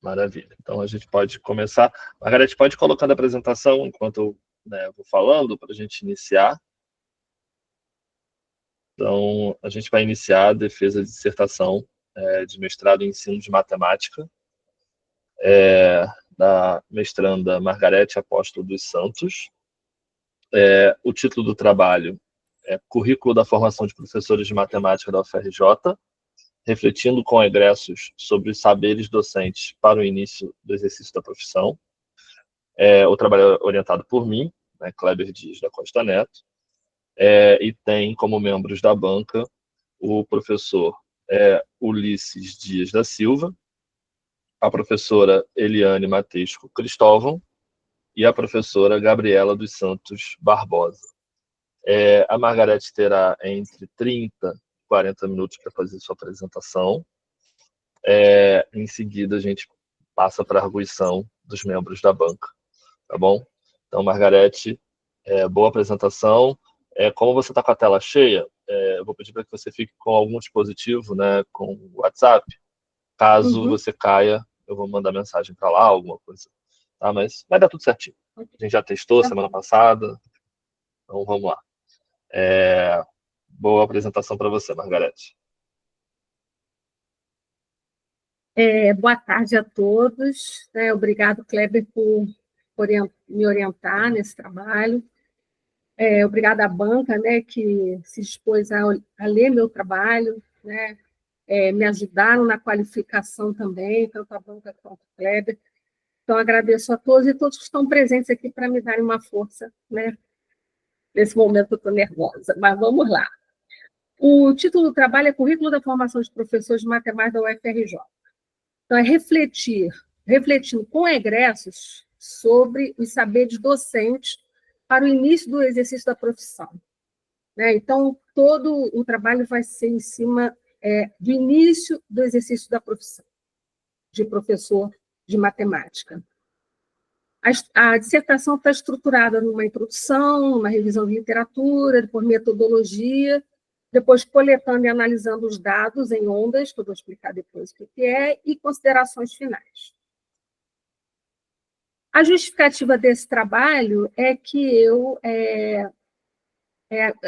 Maravilha. Então, a gente pode começar. Margarete, pode colocar a apresentação enquanto eu vou falando, para a gente iniciar. Então, a gente vai iniciar a defesa de dissertação de mestrado em ensino de matemática, da mestranda Margarete Apóstolo dos Santos. O título do trabalho é Currículo da Formação de Professores de Matemática da UFRJ, refletindo com egressos sobre os saberes docentes para o início do exercício da profissão. O trabalho é orientado por mim, Kleber Dias da Costa Neto, e tem como membros da banca o professor Ulisses Dias da Silva, a professora Eliane Matesco Cristóvão e a professora Gabriela dos Santos Barbosa. A Margarete terá entre 30 e 40 minutos para fazer sua apresentação. Em seguida, a gente passa para a arguição dos membros da banca. Tá bom? Então, Margarete, boa apresentação. Como você está com a tela cheia, eu vou pedir para que você fique com algum dispositivo, com o WhatsApp. Caso você caia, eu vou mandar mensagem para lá, alguma coisa. Tá? Mas vai dar tudo certinho. A gente já testou semana passada. Então, vamos lá. Boa apresentação para você, Margarete. Boa tarde a todos. Obrigado, Kleber, por me orientar nesse trabalho. Obrigada à banca, que se dispôs a ler meu trabalho, me ajudaram na qualificação também, tanto a banca quanto o Kleber. Então, agradeço a todos e todos que estão presentes aqui para me darem uma força, nesse momento eu estou nervosa, mas vamos lá. O título do trabalho é Currículo da Formação de Professores de Matemática da UFRJ. Então, é refletindo com egressos sobre os saberes docentes para o início do exercício da profissão. Então, todo o trabalho vai ser em cima do início do exercício da profissão de professor de matemática. A dissertação está estruturada numa introdução, uma revisão de literatura, depois metodologia, depois coletando e analisando os dados em ondas, que eu vou explicar depois o que é, e considerações finais. A justificativa desse trabalho é que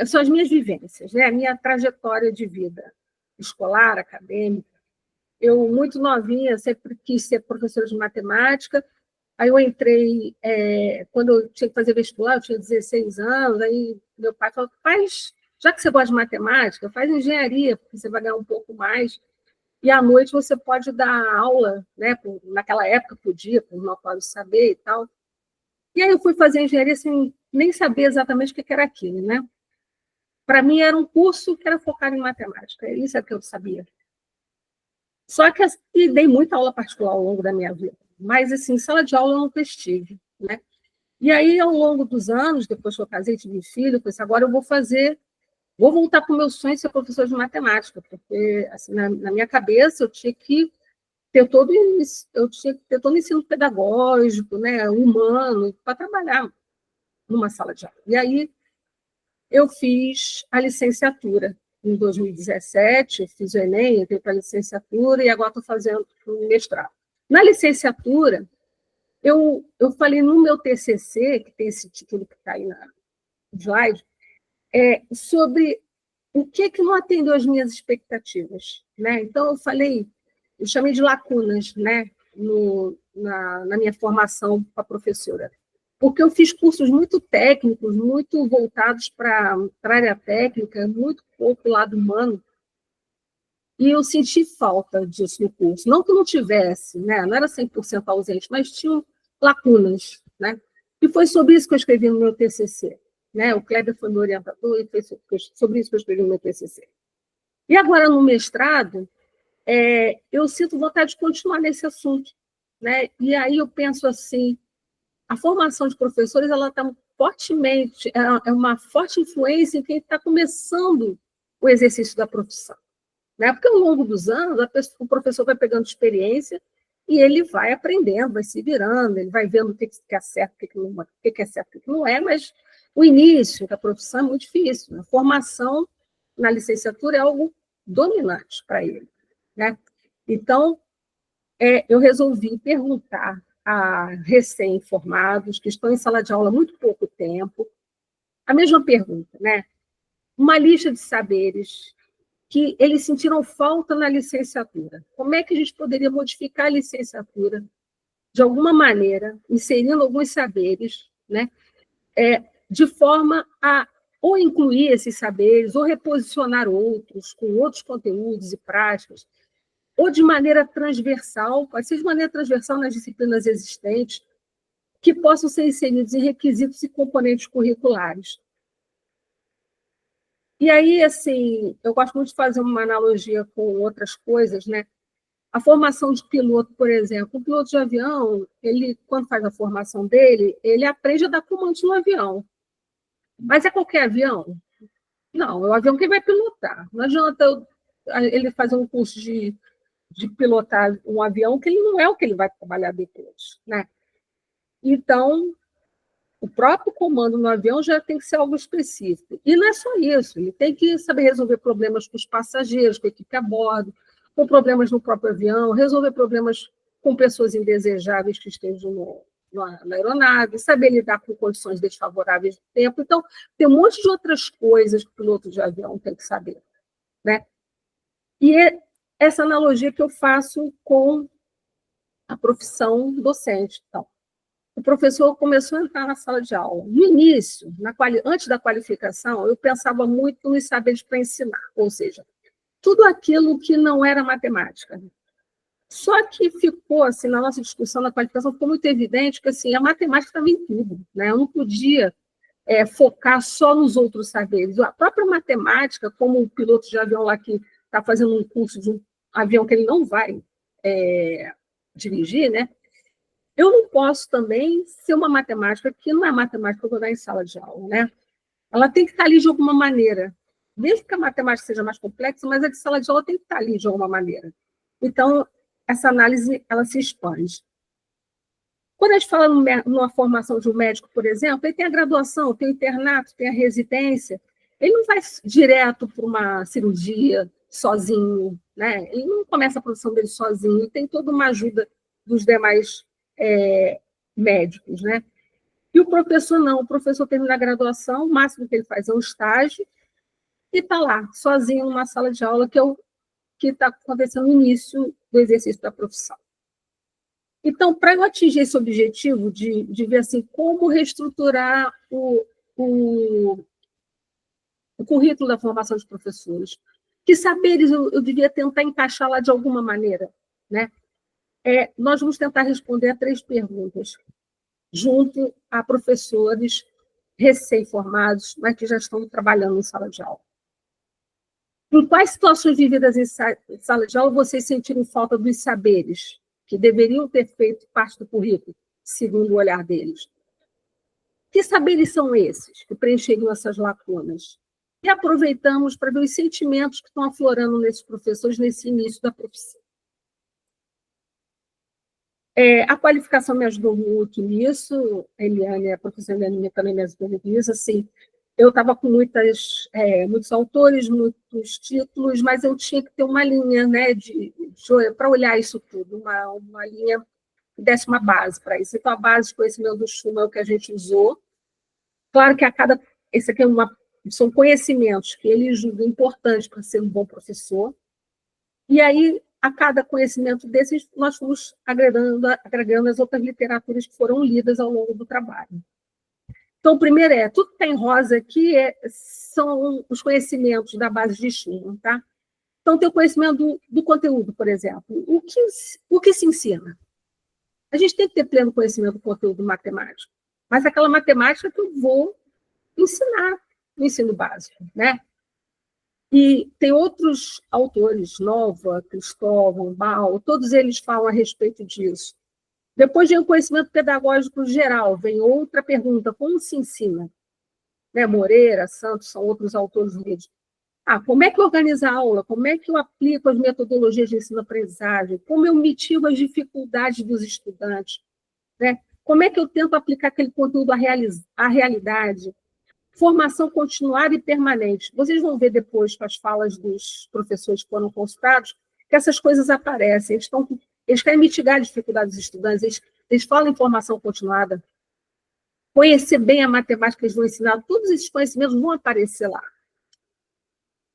são as minhas vivências, a minha trajetória de vida escolar, acadêmica. Eu, muito novinha, sempre quis ser professora de matemática. Aí eu entrei, quando eu tinha que fazer vestibular, eu tinha 16 anos, aí meu pai falou, já que você gosta de matemática, faz engenharia, porque você vai ganhar um pouco mais, e à noite você pode dar aula, naquela época podia, por não pode saber e tal. E aí eu fui fazer engenharia sem nem saber exatamente o que era aquilo, Para mim era um curso que era focado em matemática, isso é o que eu sabia. Só que e dei muita aula particular ao longo da minha vida, mas assim, sala de aula eu nunca estive, E aí, ao longo dos anos, depois que eu casei e tive filho, eu falei assim, agora eu vou voltar para o meu sonho de ser professor de matemática, porque assim, na minha cabeça eu tinha que ter todo o ensino pedagógico, humano, para trabalhar numa sala de aula. E aí eu fiz a licenciatura. Em 2017, eu fiz o Enem, entrei para a licenciatura e agora estou fazendo o mestrado. Na licenciatura, eu falei no meu TCC, que tem esse título que está aí na slide, sobre o que não atendeu às minhas expectativas. Então, eu chamei de lacunas na minha formação para professora, porque eu fiz cursos muito técnicos, muito voltados para a área técnica, muito pouco lado humano, e eu senti falta disso no curso. Não que eu não tivesse, não era 100% ausente, mas tinham lacunas. E foi sobre isso que eu escrevi no meu TCC. O Kleber foi meu orientador e foi sobre isso que eu escrevi no meu TCC. E agora, no mestrado, eu sinto vontade de continuar nesse assunto. E aí eu penso assim, a formação de professores ela está fortemente, é uma forte influência em quem está começando o exercício da profissão. Porque ao longo dos anos, o professor vai pegando experiência e ele vai aprendendo, vai se virando, ele vai vendo o que é certo, o que é certo, o que não é, mas o início da profissão é muito difícil. A formação na licenciatura é algo dominante para ele. Então, eu resolvi perguntar a recém-formados que estão em sala de aula há muito pouco tempo a mesma pergunta, né? Uma lista de saberes que eles sentiram falta na licenciatura. Como é que a gente poderia modificar a licenciatura de alguma maneira, inserindo alguns saberes, né? De forma a ou incluir esses saberes, ou reposicionar outros, com outros conteúdos e práticas, ou de maneira transversal, pode ser de maneira transversal nas disciplinas existentes, que possam ser inseridos em requisitos e componentes curriculares. E aí, assim, eu gosto muito de fazer uma analogia com outras coisas, né? A formação de piloto, por exemplo, o piloto de avião, ele, quando faz a formação dele, ele aprende a dar comando no avião. Mas é qualquer avião? Não, é o avião que ele vai pilotar. Não adianta ele fazer um curso de pilotar um avião, que ele não é o que ele vai trabalhar depois, né? Então, o próprio comando no avião já tem que ser algo específico. E não é só isso, ele tem que saber resolver problemas com os passageiros, com a equipe a bordo, com problemas no próprio avião, resolver problemas com pessoas indesejáveis que estejam na aeronave, saber lidar com condições desfavoráveis do tempo. Então, tem um monte de outras coisas que o piloto de avião tem que saber, né? E é essa analogia que eu faço com a profissão docente. Então, o professor começou a entrar na sala de aula. No início, antes da qualificação, eu pensava muito nos saberes para ensinar, ou seja, tudo aquilo que não era matemática. Só que ficou, assim, na nossa discussão na qualificação, ficou muito evidente que assim, a matemática estava em tudo, né? Eu não podia focar só nos outros saberes. A própria matemática, como o piloto de avião lá que está fazendo um curso de um avião que ele não vai dirigir, né? Eu não posso também ser uma matemática que não é matemática que eu vou dar em sala de aula, né? Ela tem que estar ali de alguma maneira. Mesmo que a matemática seja mais complexa, mas a de sala de aula tem que estar ali de alguma maneira. Então, essa análise, ela se expande. Quando a gente fala numa formação de um médico, por exemplo, ele tem a graduação, tem o internato, tem a residência, ele não vai direto para uma cirurgia sozinho, né? Ele não começa a produção dele sozinho, ele tem toda uma ajuda dos demais médicos, né? E o professor não, o professor termina a graduação, o máximo que ele faz é um estágio e está lá, sozinho numa sala de aula, que é o que está acontecendo no início do exercício da profissão. Então, para eu atingir esse objetivo de ver assim, como reestruturar o currículo da formação de professores, que saberes eu devia tentar encaixar lá de alguma maneira, né? Nós vamos tentar responder a 3 perguntas, junto a professores recém-formados, mas que já estão trabalhando em sala de aula. Em quais situações vividas em sala de aula vocês sentiram falta dos saberes que deveriam ter feito parte do currículo, segundo o olhar deles? Que saberes são esses que preencheriam essas lacunas? E aproveitamos para ver os sentimentos que estão aflorando nesses professores nesse início da profissão. A qualificação me ajudou muito nisso, a professora Eliane também me ajudou nisso, assim, eu estava com muitos autores, muitos títulos, mas eu tinha que ter uma linha, né, para olhar isso tudo, uma linha que desse uma base para isso. Então, a base de conhecimento do Schumann é o que a gente usou. Claro que esse aqui são conhecimentos que ele julga importantes para ser um bom professor, e aí, a cada conhecimento desses, nós fomos agregando as outras literaturas que foram lidas ao longo do trabalho. Então, o primeiro tudo que está em rosa aqui são os conhecimentos da base de Schumann, tá? Então, tem o conhecimento do conteúdo, por exemplo. O que se ensina? A gente tem que ter pleno conhecimento do conteúdo matemático, mas aquela matemática que eu vou ensinar no ensino básico, né? E tem outros autores, Nova, Cristóvão, Bal, todos eles falam a respeito disso. Depois vem o conhecimento pedagógico geral, vem outra pergunta, como se ensina? Né, Moreira, Santos, são outros autores lidos. Como é que eu organizo a aula? Como é que eu aplico as metodologias de ensino-aprendizagem? Como eu mitigo as dificuldades dos estudantes? Né? Como é que eu tento aplicar aquele conteúdo à realidade? Formação continuada e permanente. Vocês vão ver depois, com as falas dos professores que foram consultados, que essas coisas aparecem. Eles estão Eles querem mitigar a dificuldade dos estudantes, eles falam em formação continuada. Conhecer bem a matemática que eles vão ensinar, todos esses conhecimentos vão aparecer lá.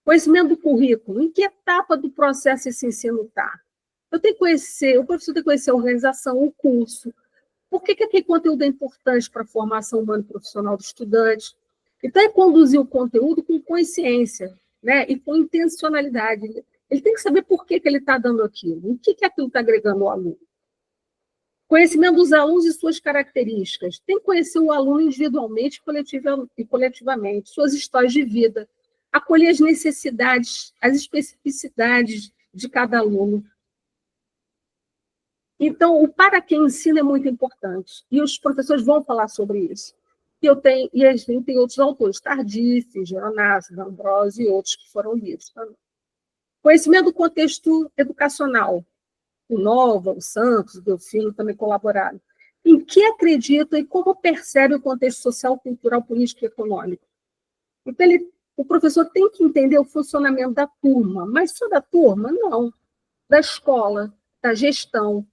Conhecimento do currículo, em que etapa do processo esse ensino está? Eu tenho que conhecer, o professor tem que conhecer a organização, o curso. Por que aquele conteúdo é importante para a formação humana e profissional do estudante? Então, é conduzir o conteúdo com consciência, né? E com intencionalidade. Ele tem que saber por que ele está dando aquilo, o que aquilo está agregando ao aluno. Conhecimento dos alunos e suas características. Tem que conhecer o aluno individualmente e coletivamente, suas histórias de vida, acolher as necessidades, as especificidades de cada aluno. Então, o para quem ensina é muito importante, e os professores vão falar sobre isso. E a gente tem outros autores, Tardif, Geronasso, D'Ambrosio e outros que foram lidos também. Conhecimento do contexto educacional. O Nova, o Santos, o Delfino também colaboraram. Em que acreditam e como percebe o contexto social, cultural, político e econômico. Então, o professor tem que entender o funcionamento da turma, mas só da turma? Não. Da escola, da gestão,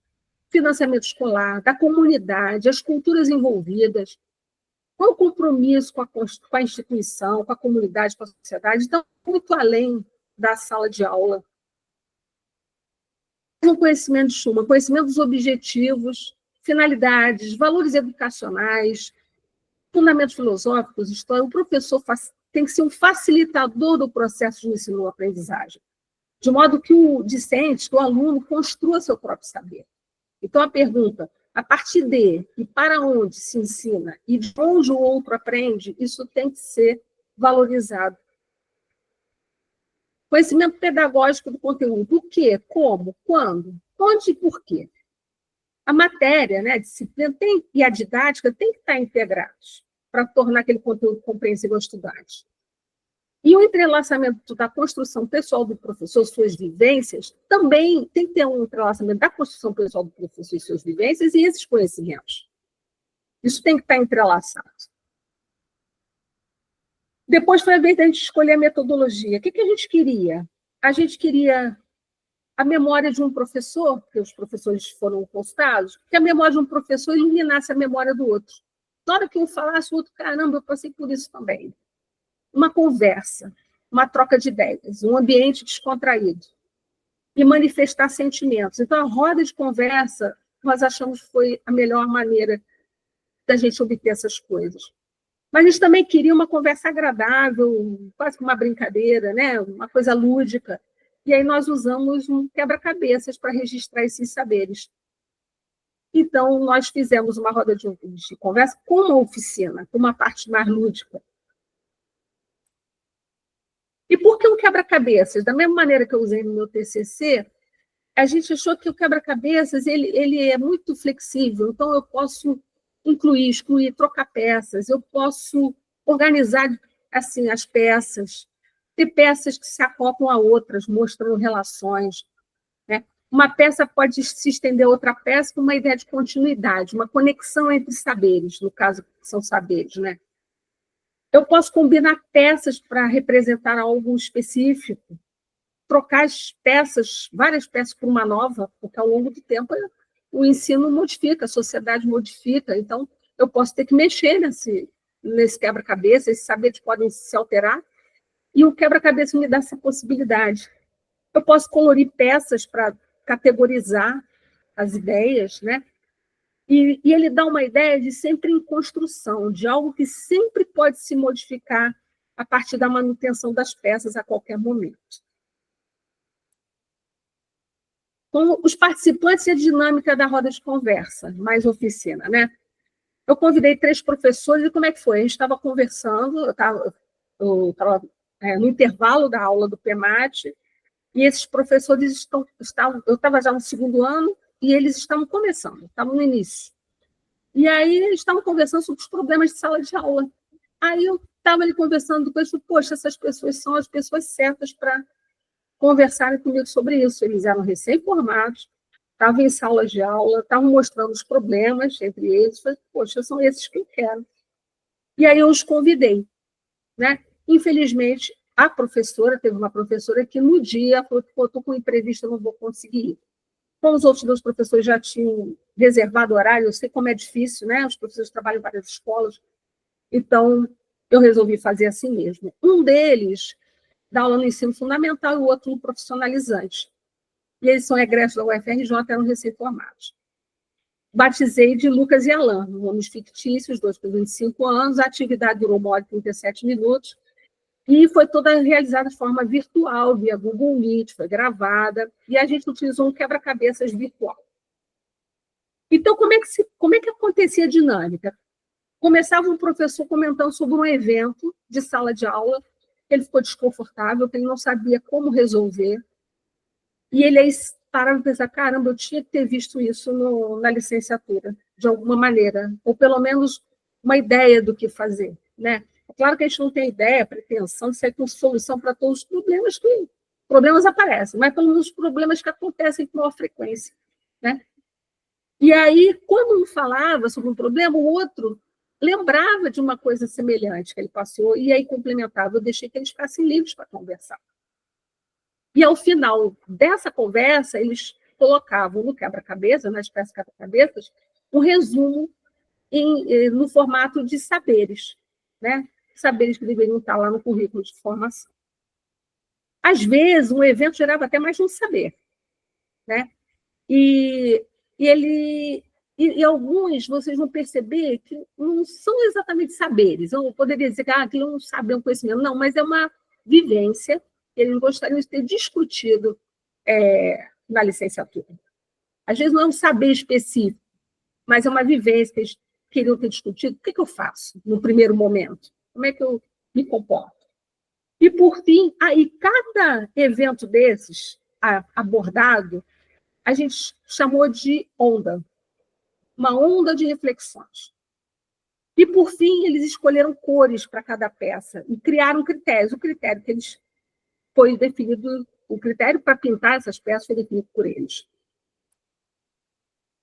financiamento escolar, da comunidade, as culturas envolvidas, qual o compromisso com a instituição, com a comunidade, com a sociedade. Então, muito além da sala de aula. Um conhecimento de Schumann, conhecimento dos objetivos, finalidades, valores educacionais, fundamentos filosóficos, história. O professor tem que ser um facilitador do processo de ensino-aprendizagem, de modo que o discente, que o aluno, construa seu próprio saber. Então, a pergunta, a partir de e para onde se ensina e de onde o outro aprende, isso tem que ser valorizado. Conhecimento pedagógico do conteúdo. O quê? Como? Quando? Onde e por quê? A matéria, né, a disciplina e a didática têm que estar integrados para tornar aquele conteúdo compreensível ao estudante. E o entrelaçamento da construção pessoal do professor, suas vivências, também tem que ter um entrelaçamento da construção pessoal do professor e suas vivências e esses conhecimentos. Isso tem que estar entrelaçado. Depois foi a vez da gente escolher a metodologia. O que a gente queria? A gente queria a memória de um professor, porque os professores foram consultados, que a memória de um professor iluminasse a memória do outro. Na hora que um falasse, o outro, caramba, eu passei por isso também. Uma conversa, uma troca de ideias, um ambiente descontraído. E manifestar sentimentos. Então, a roda de conversa, nós achamos que foi a melhor maneira da gente obter essas coisas. Mas a gente também queria uma conversa agradável, quase que uma brincadeira, né? Uma coisa lúdica. E aí nós usamos um quebra-cabeças para registrar esses saberes. Então, nós fizemos uma roda de conversa com uma oficina, com uma parte mais lúdica. E por que um quebra-cabeças? Da mesma maneira que eu usei no meu TCC, a gente achou que o quebra-cabeças ele é muito flexível, então eu posso incluir, excluir, trocar peças, eu posso organizar assim as peças, ter peças que se acoplam a outras, mostrando relações. Né? Uma peça pode se estender a outra peça com uma ideia de continuidade, uma conexão entre saberes, no caso, são saberes. Né? Eu posso combinar peças para representar algo específico, trocar as peças, várias peças por uma nova, porque ao longo do tempo o ensino modifica, a sociedade modifica, então eu posso ter que mexer nesse quebra-cabeça, esses saberes podem se alterar, e o quebra-cabeça me dá essa possibilidade. Eu posso colorir peças para categorizar as ideias, né? E ele dá uma ideia de sempre em construção, de algo que sempre pode se modificar a partir da manutenção das peças a qualquer momento. Com os participantes e a dinâmica da roda de conversa, mais oficina, né? Eu convidei 3 professores, e como é que foi? A gente estava conversando, eu estava no intervalo da aula do PEMAT, e esses professores eu estava já no 2º ano, e eles estavam começando, estavam no início. E aí eles estavam conversando sobre os problemas de sala de aula. Aí eu estava ali conversando, depois eu falei, poxa, essas pessoas são as pessoas certas para conversarem comigo sobre isso. Eles eram recém-formados, estavam em sala de aula, estavam mostrando os problemas entre eles. Falei, poxa, são esses que eu quero. E aí eu os convidei. Né? Infelizmente, teve uma professora que no dia falou, estou com imprevisto, eu não vou conseguir ir. Como os outros meus professores já tinham reservado horário, eu sei como é difícil, né? Os professores trabalham em várias escolas, então eu resolvi fazer assim mesmo. Um deles dá aula no ensino fundamental e o outro no profissionalizante. E eles são egressos da UFRJ, eram recém-formados. Batizei de Lucas e Alan, nomes fictícios, 2 com 25 anos, a atividade durou 1h e 37 minutos, e foi toda realizada de forma virtual, via Google Meet, foi gravada, e a gente utilizou um quebra-cabeças virtual. Então, como é que acontecia a dinâmica? Começava um professor comentando sobre um evento de sala de aula, ele ficou desconfortável, que ele não sabia como resolver, e ele aí parava e pensava, caramba, eu tinha que ter visto isso na licenciatura, de alguma maneira, ou pelo menos uma ideia do que fazer, né? É claro que a gente não tem ideia, pretensão de ser com solução para todos os problemas, que problemas aparecem, mas pelo menos os problemas que acontecem com maior frequência, né? E aí, quando um falava sobre um problema, o outro lembrava de uma coisa semelhante que ele passou, e aí complementava. Eu deixei que eles ficassem livres para conversar. E, ao final dessa conversa, eles colocavam no quebra-cabeça, nas peças quebra-cabeças, um resumo no formato de saberes, né? Saberes que deveriam estar lá no currículo de formação. Às vezes, um evento gerava até mais de um saber, né? E alguns vocês vão perceber que não são exatamente saberes. Eu poderia dizer que aquilo não sabe, é um conhecimento. Não, mas é uma vivência que eles gostariam de ter discutido na licenciatura. Às vezes não é um saber específico, mas é uma vivência que eles queriam ter discutido. O que eu faço no primeiro momento? Como é que eu me comporto? E, por fim, aí cada evento desses abordado, a gente chamou de onda, uma onda de reflexões. E, por fim, eles escolheram cores para cada peça e criaram critérios. O critério que eles foi definido, o critério para pintar essas peças foi definido por eles.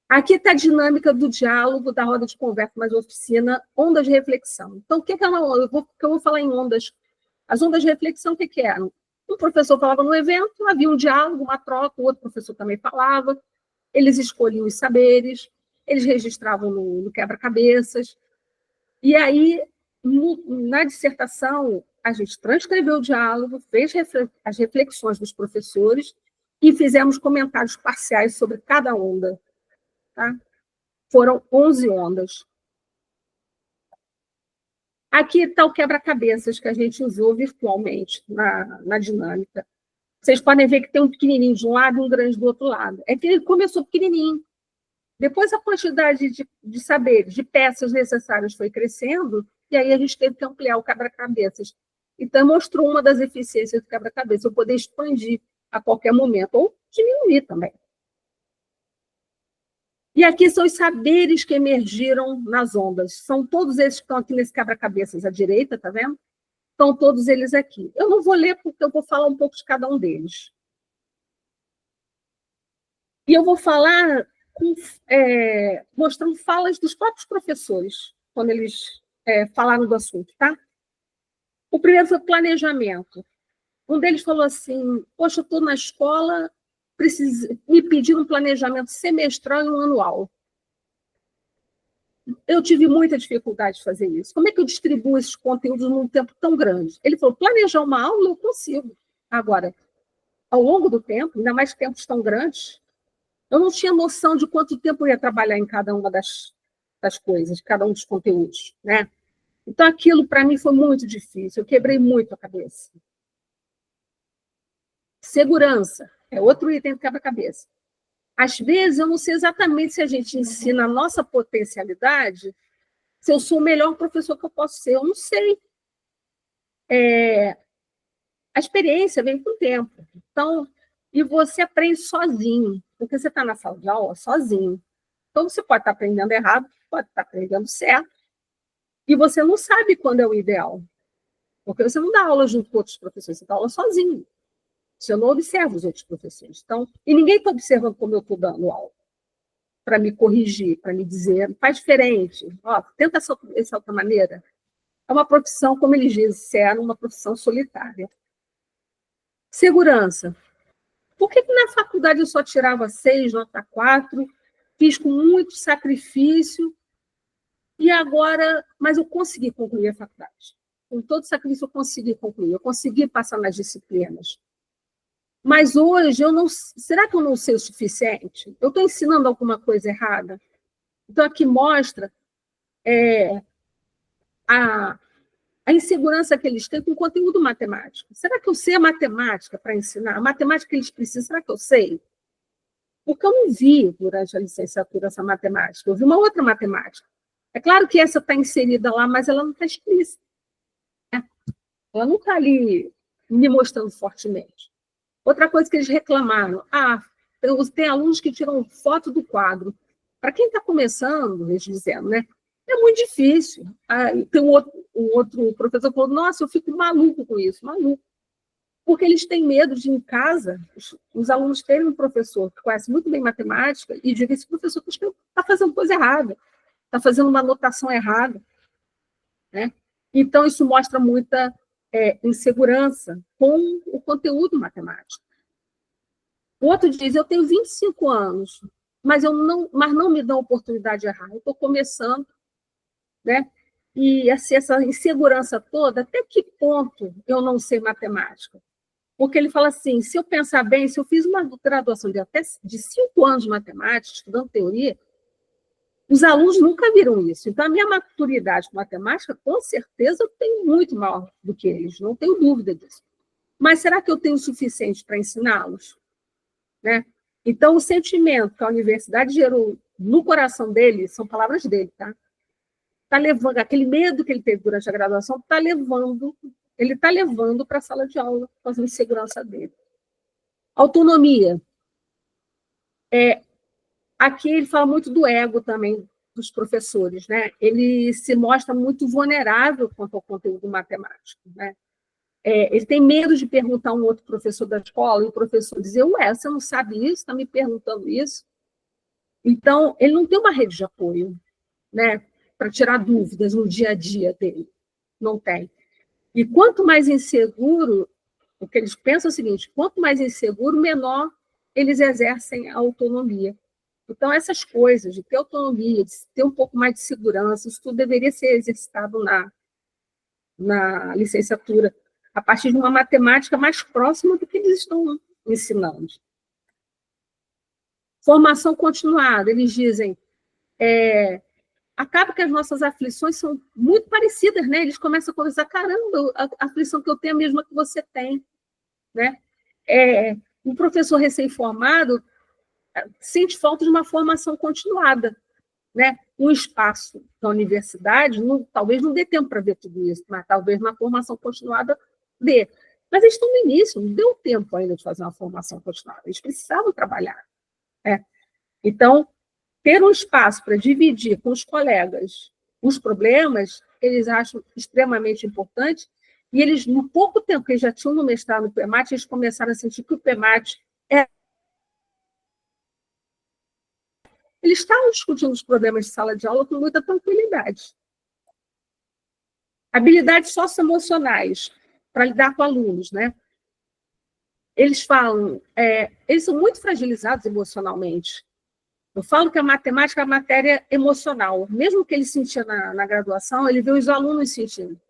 Aqui está a dinâmica do diálogo, da roda de conversa, mais oficina, ondas de reflexão. Então, o que é uma onda? Eu vou falar em ondas. As ondas de reflexão, o que eram? Um professor falava no evento, havia um diálogo, uma troca, o outro professor também falava, eles escolhiam os saberes, eles registravam no quebra-cabeças, e aí, na dissertação, a gente transcreveu o diálogo, fez as reflexões dos professores e fizemos comentários parciais sobre cada onda. Tá? Foram 11 ondas. Aqui está o quebra-cabeças que a gente usou virtualmente na dinâmica. Vocês podem ver que tem um pequenininho de um lado e um grande do outro lado. É que ele começou pequenininho. Depois a quantidade de saberes, de peças necessárias foi crescendo, e aí a gente teve que ampliar o quebra-cabeças. Então, mostrou uma das eficiências do quebra-cabeça, eu poder expandir a qualquer momento, ou diminuir também. E aqui são os saberes que emergiram nas ondas. São todos eles que estão aqui nesse quebra-cabeças à direita, tá vendo? Estão todos eles aqui. Eu não vou ler, porque eu vou falar um pouco de cada um deles. E eu vou falar mostrando falas dos próprios professores, quando eles falaram do assunto, tá? O primeiro foi planejamento. Um deles falou assim, poxa, eu estou na escola, me pediram um planejamento semestral e um anual. Eu tive muita dificuldade de fazer isso. Como é que eu distribuo esses conteúdos num tempo tão grande? Ele falou, planejar uma aula eu consigo. Agora, ao longo do tempo, ainda mais tempos tão grandes, eu não tinha noção de quanto tempo eu ia trabalhar em cada uma das coisas, cada um dos conteúdos, né? Então, aquilo, para mim, foi muito difícil. Eu quebrei muito a cabeça. Segurança é outro item do quebra-cabeça. Às vezes, eu não sei exatamente se a gente ensina a nossa potencialidade, se eu sou o melhor professor que eu posso ser. Eu não sei. A experiência vem com o tempo. Então, e você aprende sozinho, porque você está na sala de aula sozinho. Então, você pode estar aprendendo errado, pode estar aprendendo certo, e você não sabe quando é o ideal. Porque você não dá aula junto com outros professores, você dá aula sozinho. Você não observa os outros professores. Então, e ninguém está observando como eu estou dando aula, para me corrigir, para me dizer, faz diferente, tenta essa outra maneira. É uma profissão, como eles disseram, uma profissão solitária. Segurança. Por que na faculdade eu só tirava 6, nota 4, fiz com muito sacrifício, e agora, mas eu consegui concluir a faculdade. Com todo sacrifício eu consegui concluir, eu consegui passar nas disciplinas. Mas hoje, será que eu não sei o suficiente? Eu estou ensinando alguma coisa errada? Então, aqui mostra a insegurança que eles têm com o conteúdo matemático. Será que eu sei a matemática para ensinar? A matemática que eles precisam, será que eu sei? Porque eu não vi, durante a licenciatura, essa matemática. Eu vi uma outra matemática. É claro que essa está inserida lá, mas ela não está explícita. Né? Ela não está ali me mostrando fortemente. Outra coisa que eles reclamaram, tem alunos que tiram foto do quadro. Para quem está começando, eles dizendo, né? É muito difícil. Tem um outro professor que falou, nossa, eu fico maluco com isso, maluco. Porque eles têm medo de, em casa, os alunos terem um professor que conhece muito bem matemática e diga, esse professor está fazendo coisa errada, está fazendo uma anotação errada. Né? Então, isso mostra muita insegurança com o conteúdo matemático. O outro diz, eu tenho 25 anos, mas não me dão oportunidade de errar. Eu estou começando, né? E assim, essa insegurança toda, até que ponto eu não sei matemática? Porque ele fala assim, se eu pensar bem, se eu fiz uma graduação de 5 anos de matemática, estudando teoria, os alunos nunca viram isso. Então, a minha maturidade com matemática, com certeza, eu tenho muito maior do que eles, não tenho dúvida disso. Mas será que eu tenho o suficiente para ensiná-los? Né? Então, o sentimento que a universidade gerou no coração dele, são palavras dele, tá? Tá levando, aquele medo que ele teve durante a graduação, ele está levando para a sala de aula, com a insegurança dele. Autonomia. Aqui ele fala muito do ego também dos professores, né? Ele se mostra muito vulnerável quanto ao conteúdo matemático, né? Ele tem medo de perguntar a um outro professor da escola, e o professor dizer, ué, você não sabe isso? Está me perguntando isso? Então, ele não tem uma rede de apoio, né? Para tirar dúvidas no dia a dia dele. Não tem. E quanto mais inseguro, o que eles pensam é o seguinte, quanto mais inseguro, menor eles exercem a autonomia. Então, essas coisas de ter autonomia, de ter um pouco mais de segurança, isso tudo deveria ser exercitado na licenciatura, a partir de uma matemática mais próxima do que eles estão ensinando. Formação continuada, eles dizem, acaba que as nossas aflições são muito parecidas, né? Eles começam a conversar, caramba, a aflição que eu tenho é a mesma que você tem. Né? Um professor recém-formado sente falta de uma formação continuada. Né? Um espaço da universidade, talvez não dê tempo para ver tudo isso, mas talvez uma formação continuada dê. Mas eles estão no início, não deu tempo ainda de fazer uma formação continuada, eles precisavam trabalhar. Né? Então, ter um espaço para dividir com os colegas os problemas, eles acham extremamente importante, e eles, no pouco tempo que eles já tinham no mestrado no PEMAT, eles começaram a sentir que o PEMAT eles estavam discutindo os problemas de sala de aula com muita tranquilidade. Habilidades socioemocionais para lidar com alunos, né? Eles falam, eles são muito fragilizados emocionalmente. Eu falo que a matemática é a matéria emocional. Mesmo que ele sentia na graduação, ele vê os alunos sentindo.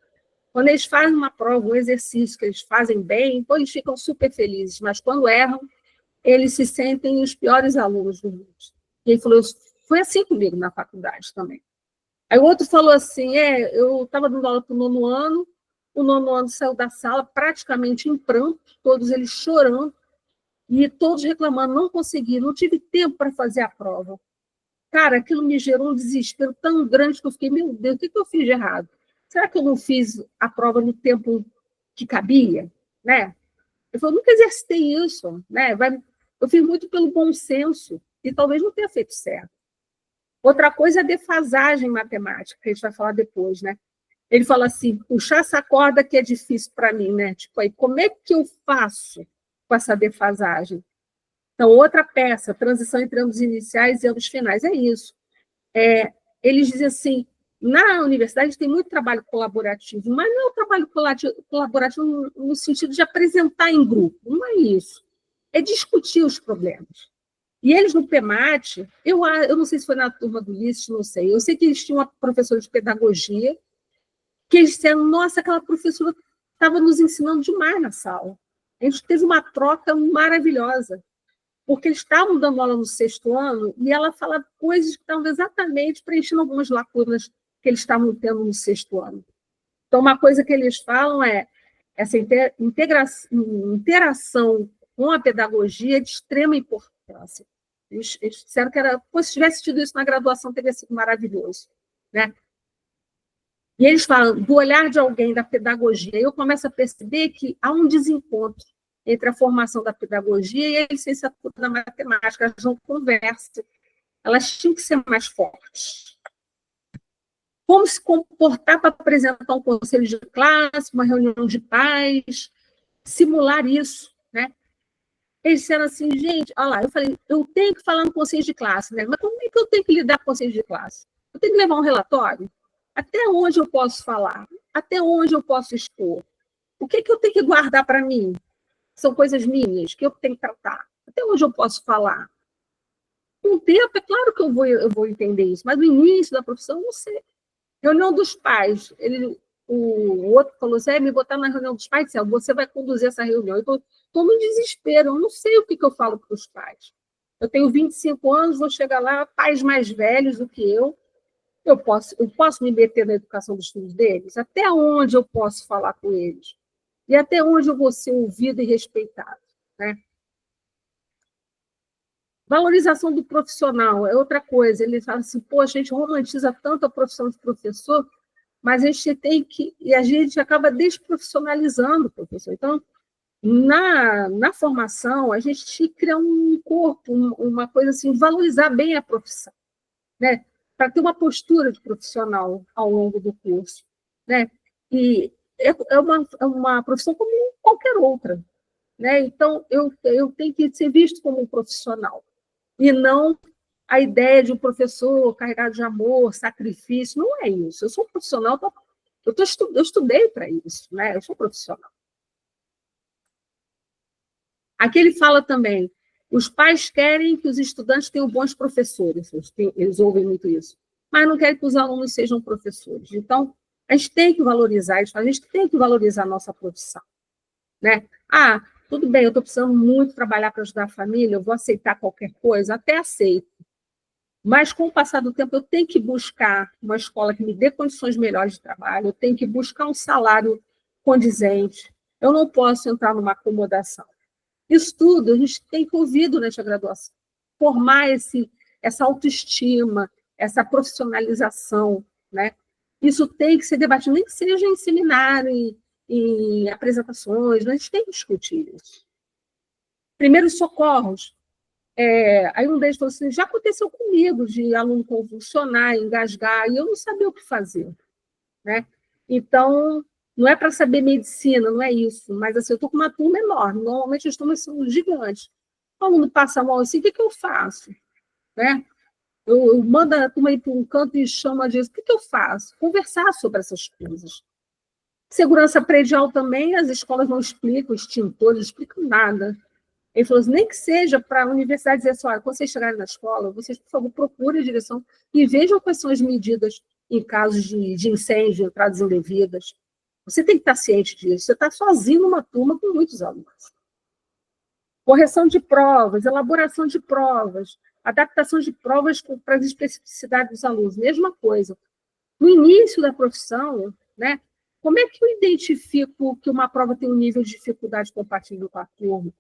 Quando eles fazem uma prova, um exercício que eles fazem bem, então eles ficam super felizes. Mas quando erram, eles se sentem os piores alunos do mundo. E ele falou, foi assim comigo na faculdade também. Aí o outro falou assim, eu estava dando aula para o 9º ano, o 9º ano saiu da sala praticamente em pranto, todos eles chorando, e todos reclamando, não consegui, não tive tempo para fazer a prova. Cara, aquilo me gerou um desespero tão grande que eu fiquei, meu Deus, o que eu fiz de errado? Será que eu não fiz a prova no tempo que cabia? Né? Eu falei, nunca exercitei isso. Né? Eu fiz muito pelo bom senso, e talvez não tenha feito certo. Outra coisa é a defasagem matemática, que a gente vai falar depois. Né? Ele fala assim, puxar essa corda que é difícil para mim. Né? Tipo, aí, como é que eu faço com essa defasagem? Então, outra peça, transição entre ambos iniciais e ambos finais, é isso. Eles dizem assim, na universidade tem muito trabalho colaborativo, mas não é um trabalho colaborativo no sentido de apresentar em grupo, não é isso. é discutir os problemas. E eles no PEMAT, eu não sei se foi na turma do Ulisses, não sei, eu sei que eles tinham uma professora de pedagogia, que eles disseram, nossa, aquela professora estava nos ensinando demais na sala. A gente teve uma troca maravilhosa, porque eles estavam dando aula no 6º ano e ela falava coisas que estavam exatamente preenchendo algumas lacunas que eles estavam tendo no 6º ano. Então, uma coisa que eles falam é essa interação com a pedagogia de extrema importância. Eles disseram que era, se tivesse tido isso na graduação, teria sido maravilhoso, né? E eles falam do olhar de alguém da pedagogia. Eu começo a perceber que há um desencontro entre a formação da pedagogia e a licenciatura da matemática. Elas não conversam. Elas tinham que ser mais fortes. Como se comportar para apresentar um conselho de classe, uma reunião de pais, simular isso, né? Eles disseram assim, gente, olha lá, eu falei, eu tenho que falar no conselho de classe, né? Mas como é que eu tenho que lidar com o conselho de classe? Eu tenho que levar um relatório? Até onde eu posso falar? Até onde eu posso expor? O que eu tenho que guardar para mim? São coisas minhas que eu tenho que tratar. Até onde eu posso falar? Com o tempo, é claro que eu vou entender isso, mas no início da profissão, eu não sei. Reunião dos pais. O outro falou assim, me botar na reunião dos pais, disse, você vai conduzir essa reunião. Eu estou no desespero, eu não sei o que eu falo para os pais. Eu tenho 25 anos, vou chegar lá, pais mais velhos do que eu posso me meter na educação dos filhos deles? Até onde eu posso falar com eles? E até onde eu vou ser ouvido e respeitado? Né? Valorização do profissional é outra coisa. Ele fala assim, a gente romantiza tanto a profissão de professor, mas a gente tem que... E a gente acaba desprofissionalizando o professor. Então, na formação, a gente cria um corpo, uma coisa assim, valorizar bem a profissão, né? Para ter uma postura de profissional ao longo do curso, né? E é uma profissão como qualquer outra, né? Então, eu tenho que ser visto como um profissional, e não a ideia de um professor carregado de amor, sacrifício. Não é isso. Eu sou um profissional, eu estudei para isso, né? Eu sou profissional. Aqui ele fala também, os pais querem que os estudantes tenham bons professores, eles ouvem muito isso, mas não querem que os alunos sejam professores. Então, a gente tem que valorizar, a gente tem que valorizar a nossa profissão, né? Tudo bem, eu estou precisando muito trabalhar para ajudar a família, eu vou aceitar qualquer coisa, até aceito. Mas, com o passar do tempo, eu tenho que buscar uma escola que me dê condições melhores de trabalho, eu tenho que buscar um salário condizente, eu não posso entrar numa acomodação. Isso tudo a gente tem que ouvir durante a graduação. Formar essa autoestima, essa profissionalização, né? Isso tem que ser debatido, nem que seja em seminário, em apresentações, a gente tem que discutir isso. Primeiros socorros. Aí um deles falou assim, já aconteceu comigo de aluno convulsionar, engasgar, e eu não sabia o que fazer, né? Então, não é para saber medicina, não é isso, mas assim, eu estou com uma turma enorme, normalmente as turmas são gigantes. O aluno passa mal assim, o que eu faço? Né? Eu mando a turma ir para um canto e chama disso, o que eu faço? Conversar sobre essas coisas. Segurança predial também, as escolas não explicam, extintores, não explicam nada. Ele falou assim, nem que seja para a universidade dizer assim, quando vocês chegarem na escola, vocês, por favor, procurem a direção e vejam quais são as medidas em casos de incêndio, entradas indevidas. Você tem que estar ciente disso. Você está sozinho numa turma com muitos alunos. Correção de provas, elaboração de provas, adaptação de provas para as especificidades dos alunos, mesma coisa. No início da profissão, né, como é que eu identifico que uma prova tem um nível de dificuldade compatível com a turma?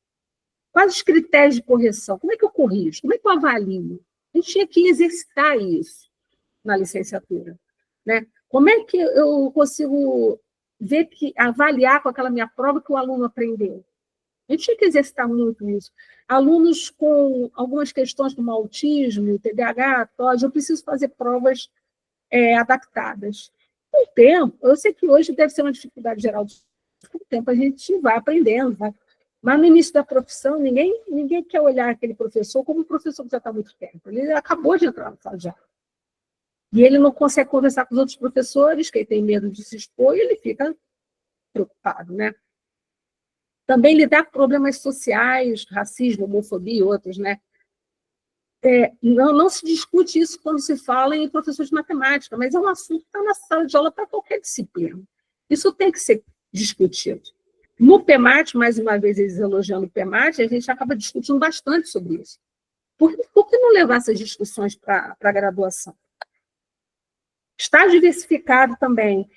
Quais os critérios de correção? Como é que eu corrijo? Como é que eu avalio? A gente tinha que exercitar isso na licenciatura, né? Como é que eu consigo avaliar com aquela minha prova que o aluno aprendeu? A gente tinha que exercitar muito isso. Alunos com algumas questões como autismo, TDAH, TOD, eu preciso fazer provas adaptadas. Com o tempo, eu sei que hoje deve ser uma dificuldade geral, com o tempo a gente vai aprendendo, vai. Mas no início da profissão, ninguém quer olhar aquele professor como um professor que já está há muito tempo. Ele acabou de entrar na sala de aula. E ele não consegue conversar com os outros professores, que ele tem medo de se expor, e ele fica preocupado, né? Também lidar com problemas sociais, racismo, homofobia e outros, né? Não se discute isso quando se fala em professor de matemática, mas é um assunto que está na sala de aula para qualquer disciplina. Isso tem que ser discutido. No PEMAT, mais uma vez eles elogiando o PEMAT, a gente acaba discutindo bastante sobre isso. Por que não levar essas discussões para a graduação? Estágio diversificado também.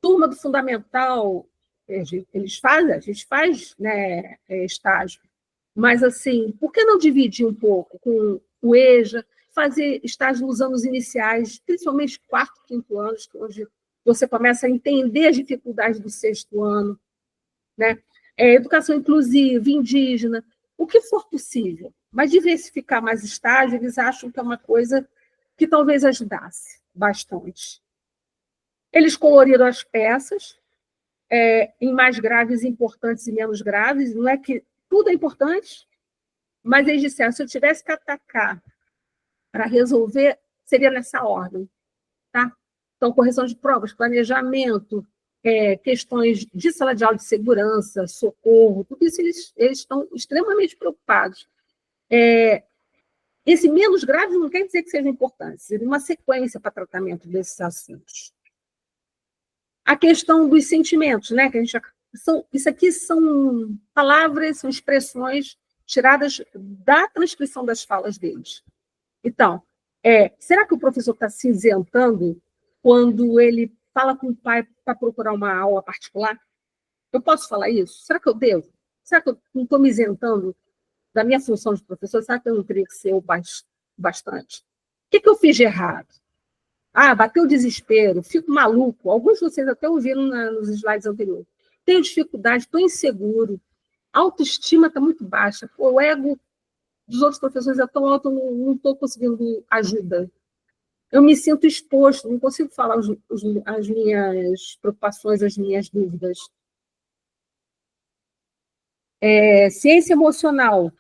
Turma do fundamental, a gente faz, né, estágio. Mas, assim, por que não dividir um pouco com o EJA, fazer estágio nos anos iniciais, principalmente quarto, quinto anos, que hoje você começa a entender as dificuldades do sexto ano, né? Educação inclusiva, indígena, o que for possível. Mas diversificar mais estágio, eles acham que é uma coisa que talvez ajudasse bastante. Eles coloriram as peças, em mais graves, importantes e menos graves. Não é que tudo é importante, mas eles disseram, se eu tivesse que atacar para resolver, seria nessa ordem. Tá? Então, correção de provas, planejamento, questões de sala de aula de segurança, socorro, tudo isso eles estão extremamente preocupados. Esse menos grave não quer dizer que seja importante, seria uma sequência para tratamento desses assuntos. A questão dos sentimentos, né? Que isso aqui são palavras, são expressões tiradas da transcrição das falas deles. Então, será que o professor está se isentando quando ele fala com o pai para procurar uma aula particular? Eu posso falar isso? Será que eu devo? Será que eu não estou me isentando da minha função de professor? Será que eu não teria que ser o bastante? O que eu fiz de errado? Bateu o desespero, fico maluco. Alguns de vocês até ouviram nos slides anteriores. Tenho dificuldade, estou inseguro. A autoestima está muito baixa. O ego dos outros professores é tão alto, não estou conseguindo ajuda. Eu me sinto exposto, não consigo falar as minhas preocupações, as minhas dúvidas. Ciência emocional.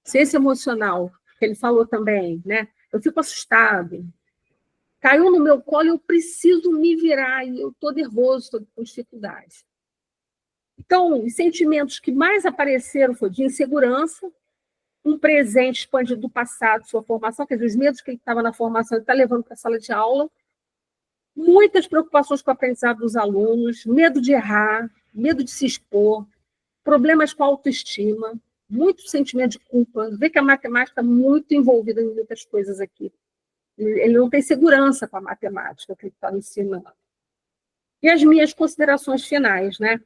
Ciência emocional, que ele falou também, né? Eu fico assustado. Caiu no meu colo, eu preciso me virar, e eu estou nervoso, estou com dificuldade. Então, os sentimentos que mais apareceram foi de insegurança, um presente expandido do passado, sua formação, quer dizer, os medos que ele estava na formação, ele está levando para a sala de aula, muitas preocupações com o aprendizado dos alunos, medo de errar, medo de se expor, problemas com a autoestima, muito sentimento de culpa. Vê que a matemática está muito envolvida em muitas coisas aqui. Ele não tem segurança com a matemática que ele está ensinando. E as minhas considerações finais, né?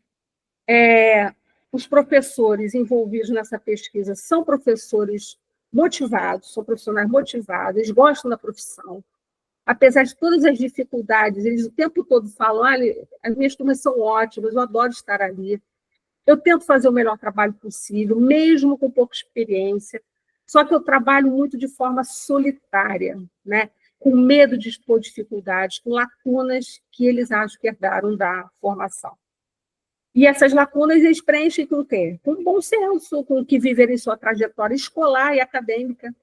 Os professores envolvidos nessa pesquisa são professores motivados, são profissionais motivados, eles gostam da profissão. Apesar de todas as dificuldades, eles o tempo todo falam, olha, as minhas turmas são ótimas, eu adoro estar ali. Eu tento fazer o melhor trabalho possível, mesmo com pouca experiência, só que eu trabalho muito de forma solitária, né? Com medo de expor dificuldades, com lacunas que eles acham que herdaram da formação. E essas lacunas eles preenchem com o quê? Com bom senso, com o que viverem sua trajetória escolar e acadêmica,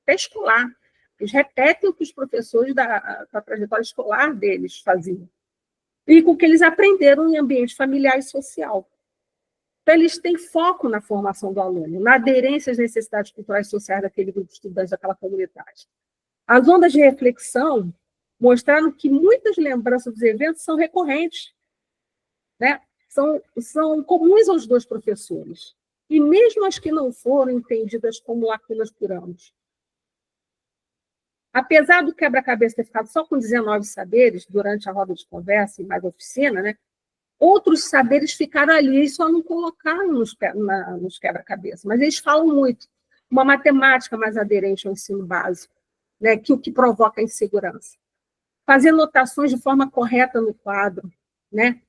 até escolar. Eles repetem o que os professores da trajetória escolar deles faziam. E com o que eles aprenderam em ambiente familiar e social. Então, eles têm foco na formação do aluno, na aderência às necessidades culturais e sociais daquele grupo de estudantes, daquela comunidade. As ondas de reflexão mostraram que muitas lembranças dos eventos são recorrentes, né? São comuns aos dois professores. E mesmo as que não foram entendidas como lacunas por ambos. Apesar do quebra-cabeça ter ficado só com 19 saberes durante a roda de conversa e mais oficina, né? Outros saberes ficaram ali e só não colocaram nos quebra-cabeça. Mas eles falam muito. Uma matemática mais aderente ao ensino básico, né, que o que provoca a insegurança. Fazer anotações de forma correta no quadro, né?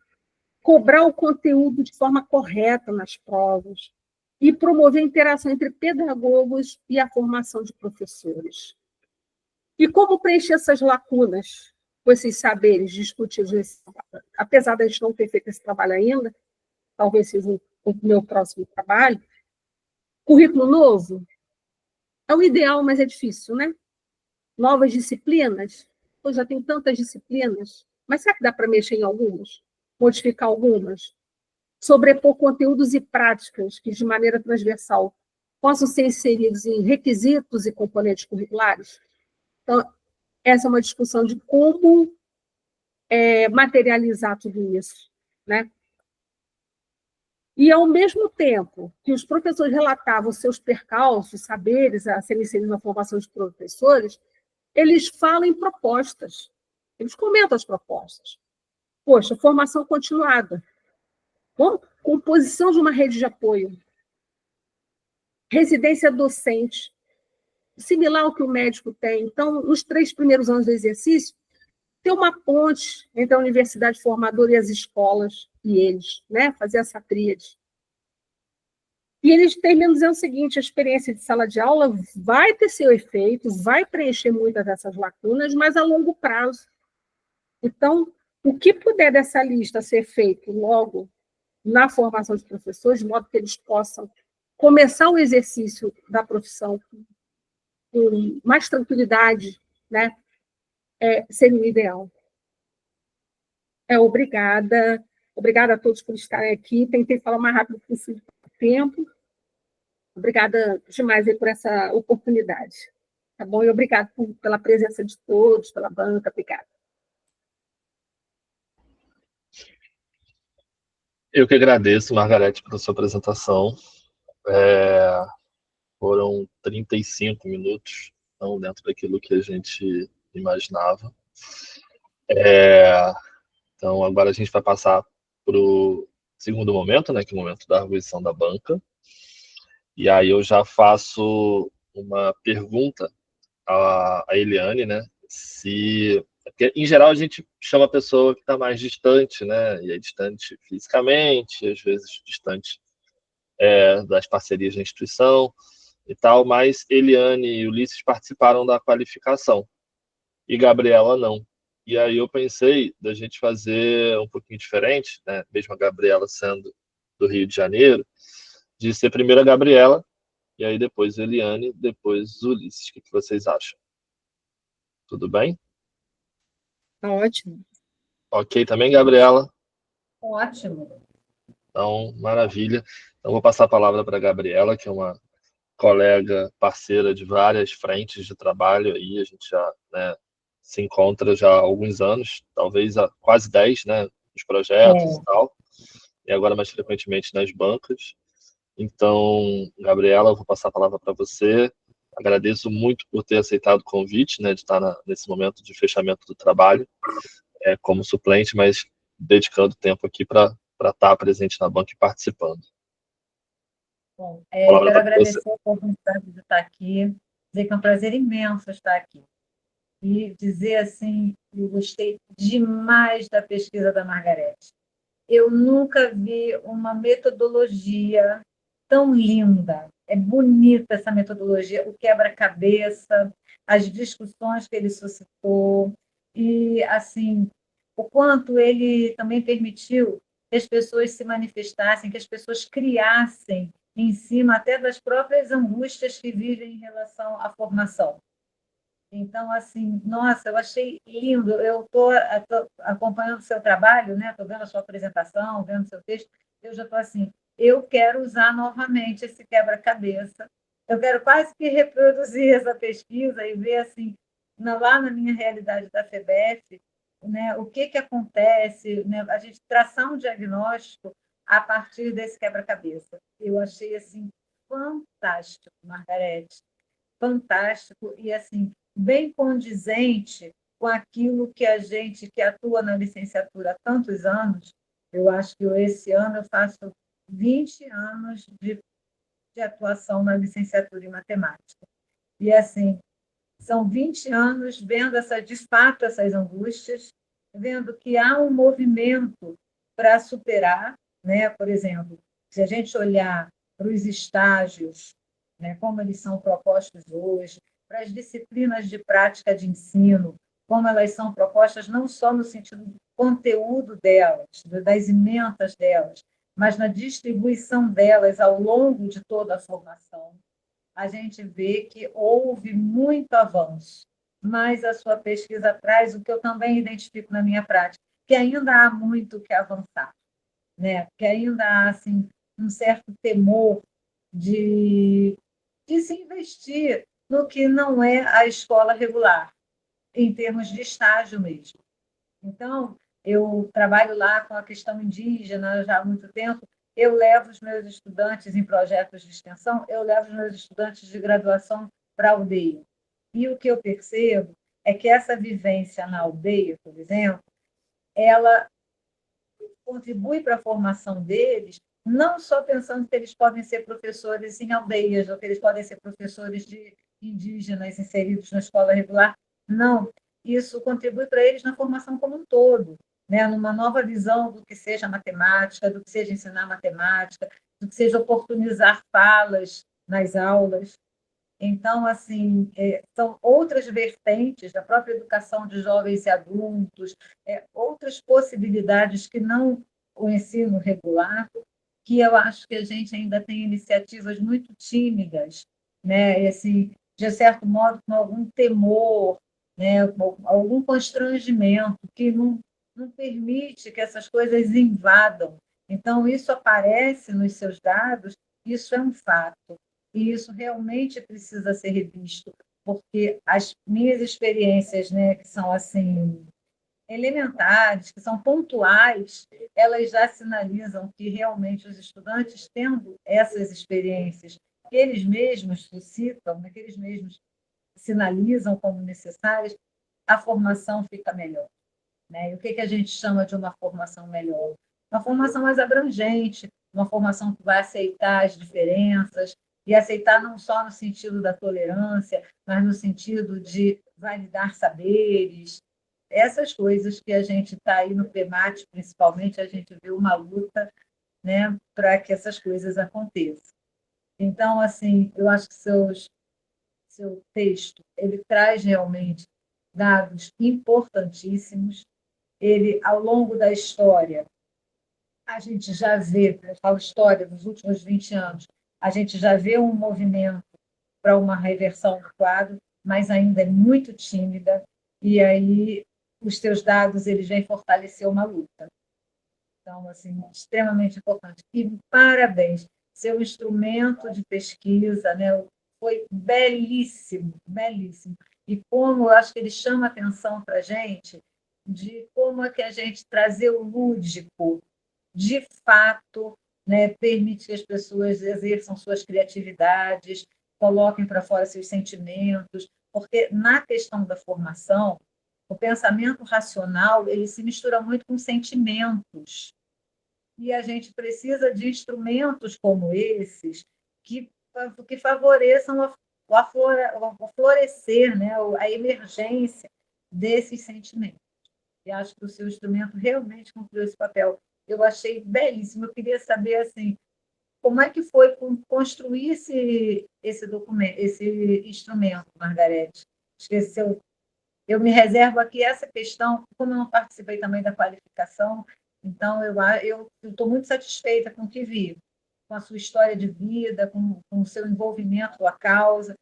Cobrar o conteúdo de forma correta nas provas e promover a interação entre pedagogos e a formação de professores. E como preencher essas lacunas com esses saberes discutidos, apesar de a gente não ter feito esse trabalho ainda, talvez seja o meu próximo trabalho. Currículo novo é o ideal, mas é difícil, né? Novas disciplinas, já tem tantas disciplinas, mas será que dá para mexer em algumas? Modificar algumas? Sobrepor conteúdos e práticas que, de maneira transversal, possam ser inseridos em requisitos e componentes curriculares? Então, essa é uma discussão de como materializar tudo isso, né? E, ao mesmo tempo que os professores relatavam seus percalços, saberes a serem inseridos na formação de professores, eles falam em propostas, eles comentam as propostas. Poxa, formação continuada, composição de uma rede de apoio, residência docente, similar ao que o médico tem. Então, nos 3 primeiros anos do exercício, ter uma ponte entre a universidade formadora e as escolas e eles, né? Fazer essa tríade. E eles terminam dizendo o seguinte: a experiência de sala de aula vai ter seu efeito, vai preencher muitas dessas lacunas, mas a longo prazo. Então, o que puder dessa lista ser feito logo na formação de professores, de modo que eles possam começar o exercício da profissão com mais tranquilidade, né? Seria o ideal. Obrigada. Obrigada a todos por estarem aqui. Tentei falar o mais rápido possível por tempo. Obrigada demais aí por essa oportunidade. Tá bom? E obrigada pela presença de todos, pela banca. Obrigada. Eu que agradeço, Margarete, pela sua apresentação. Foram 35 minutos, não dentro daquilo que a gente imaginava. Então, agora a gente vai passar para o segundo momento, né, que é o momento da arguição da banca. E aí eu já faço uma pergunta à Eliane, né, porque, em geral, a gente chama a pessoa que está mais distante, né, e é distante fisicamente, às vezes distante das parcerias da instituição e tal, mas Eliane e Ulisses participaram da qualificação e Gabriela não. E aí eu pensei da gente fazer um pouquinho diferente, né? Mesmo a Gabriela sendo do Rio de Janeiro, de ser primeiro a Gabriela e aí depois Eliane, depois Ulisses. O que vocês acham? Tudo bem? Tá ótimo. Ok também, Gabriela? Ótimo. Então, maravilha. Então, vou passar a palavra para a Gabriela, que é uma colega, parceira de várias frentes de trabalho aí, a gente já, né, se encontra já há alguns anos, talvez há quase 10, né, nos projetos e tal, e agora mais frequentemente nas bancas. Então, Gabriela, eu vou passar a palavra para você. Agradeço muito por ter aceitado o convite, né, de estar nesse momento de fechamento do trabalho, como suplente, mas dedicando tempo aqui para estar presente na banca e participando. Bom, eu quero agradecer a oportunidade de estar aqui, dizer que é um prazer imenso estar aqui. E dizer assim, eu gostei demais da pesquisa da Margarete. Eu nunca vi uma metodologia tão linda. É bonita essa metodologia, o quebra-cabeça, as discussões que ele suscitou, e assim, o quanto ele também permitiu que as pessoas se manifestassem, que as pessoas criassem em cima até das próprias angústias que vivem em relação à formação. Então, assim, nossa, eu achei lindo. Eu estou acompanhando o seu trabalho, né? Estou vendo a sua apresentação, vendo o seu texto. Eu já estou assim, eu quero usar novamente esse quebra-cabeça. Eu quero quase que reproduzir essa pesquisa e ver, assim, lá na minha realidade da FEBEF, né, o que acontece, né, a gente traçar um diagnóstico a partir desse quebra-cabeça. Eu achei, assim, fantástico, Margarete, fantástico e, assim, bem condizente com aquilo que a gente que atua na licenciatura há tantos anos. Eu acho que esse ano eu faço 20 anos de atuação na licenciatura em matemática. E, assim, são 20 anos vendo de fato essas angústias, vendo que há um movimento para superar, né? Por exemplo, se a gente olhar para os estágios, né, como eles são propostos hoje, para as disciplinas de prática de ensino, como elas são propostas não só no sentido do conteúdo delas, das emendas delas, mas na distribuição delas ao longo de toda a formação, a gente vê que houve muito avanço. mas a sua pesquisa traz o que eu também identifico na minha prática, que ainda há muito que avançar, né? Que ainda há assim, um certo temor de se investir no que não é a escola regular, em termos de estágio mesmo. Então, eu trabalho lá com a questão indígena já há muito tempo, eu levo os meus estudantes em projetos de extensão, eu levo os meus estudantes de graduação para a aldeia. E o que eu percebo é que essa vivência na aldeia, por exemplo, ela contribui para a formação deles, não só pensando que eles podem ser professores em aldeias, ou que eles podem ser professores de indígenas inseridos na escola regular, não. Isso contribui para eles na formação como um todo, né? Numa nova visão do que seja matemática, do que seja ensinar matemática, do que seja oportunizar falas nas aulas. Então, assim, são outras vertentes da própria educação de jovens e adultos, outras possibilidades que não o ensino regular, que eu acho que a gente ainda tem iniciativas muito tímidas, né? E, assim, de certo modo, com algum temor, né? Algum constrangimento que não permite que essas coisas invadam. Então, isso aparece nos seus dados, isso é um fato. E isso realmente precisa ser revisto, porque as minhas experiências, né, que são assim elementares, que são pontuais, elas já sinalizam que realmente os estudantes, tendo essas experiências que eles mesmos suscitam, né, que eles mesmos sinalizam como necessárias, a formação fica melhor, né? E o que a gente chama de uma formação melhor? Uma formação mais abrangente, uma formação que vai aceitar as diferenças, e aceitar não só no sentido da tolerância, mas no sentido de validar saberes. Essas coisas que a gente está aí no PEMAT, principalmente, a gente vê uma luta, né, para que essas coisas aconteçam. Então, assim, eu acho que seu texto ele traz realmente dados importantíssimos. Ele, ao longo da história, a gente já vê, eu falo história dos últimos 20 anos, a gente já vê um movimento para uma reversão do quadro, mas ainda é muito tímida, e aí os teus dados eles vêm fortalecer uma luta. Então, assim, extremamente importante. E parabéns, seu instrumento de pesquisa, né, foi belíssimo, belíssimo. E como eu acho que ele chama atenção para a gente de como é que a gente trazer o lúdico, de fato, né, permite que as pessoas exerçam suas criatividades, coloquem para fora seus sentimentos, porque na questão da formação, o pensamento racional ele se mistura muito com sentimentos. E a gente precisa de instrumentos como esses que favoreçam o florescer, né, a emergência desses sentimentos. E acho que o seu instrumento realmente cumpriu esse papel. Eu achei belíssimo. Eu queria saber assim, como é que foi construir esse documento, esse instrumento, Margarete? Esqueceu. Eu me reservo aqui essa questão, como eu não participei também da qualificação, então eu estou muito satisfeita com o que vi, com a sua história de vida, com o seu envolvimento com a causa,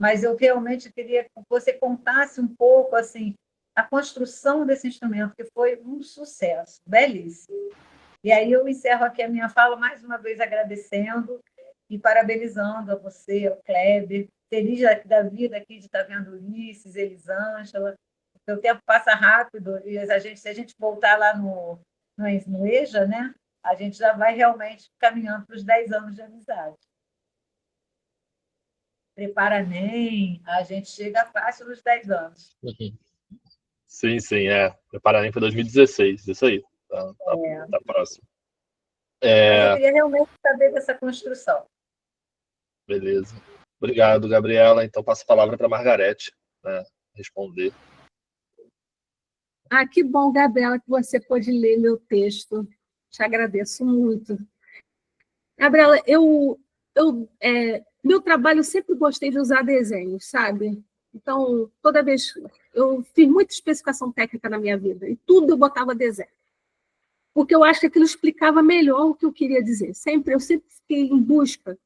mas eu realmente queria que você contasse um pouco assim a construção desse instrumento, que foi um sucesso, belíssimo. E aí eu encerro aqui a minha fala, mais uma vez agradecendo e parabenizando a você, ao Kleber, feliz da vida aqui de estar vendo Ulisses, Elisângela, porque o tempo passa rápido e se a gente voltar lá no EJA, né, a gente já vai realmente caminhando para os 10 anos de amizade. Prepara NEM, a gente chega fácil nos 10 anos. Uhum. Sim, Prepara NEM foi 2016, isso aí. Tá próximo. Mas eu queria realmente saber dessa construção. Beleza. Obrigado, Gabriela. Então, passo a palavra para a Margarete, né, responder. Que bom, Gabriela, que você pôde ler meu texto. Te agradeço muito. Gabriela, meu trabalho eu sempre gostei de usar desenhos, sabe? Então, toda vez eu fiz muita especificação técnica na minha vida, e tudo eu botava desenho. Porque eu acho que aquilo explicava melhor o que eu queria dizer. Eu sempre fiquei em busca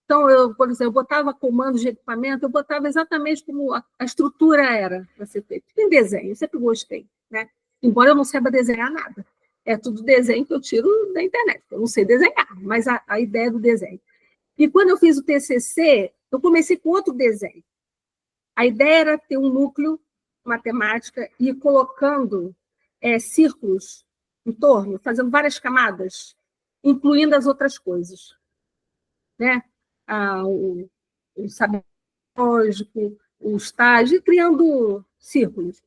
Então, eu, por exemplo, eu botava comandos de equipamento, eu botava exatamente como a estrutura era para ser feita. Em desenho, eu sempre gostei, né? Embora eu não saiba desenhar nada. É tudo desenho que eu tiro da internet. Eu não sei desenhar, mas a ideia do desenho. E quando eu fiz o TCC, eu comecei com outro desenho. A ideia era ter um núcleo matemática e ir colocando círculos em torno, fazendo várias camadas, incluindo as outras coisas, né? O saber lógico, o estágio, criando círculos.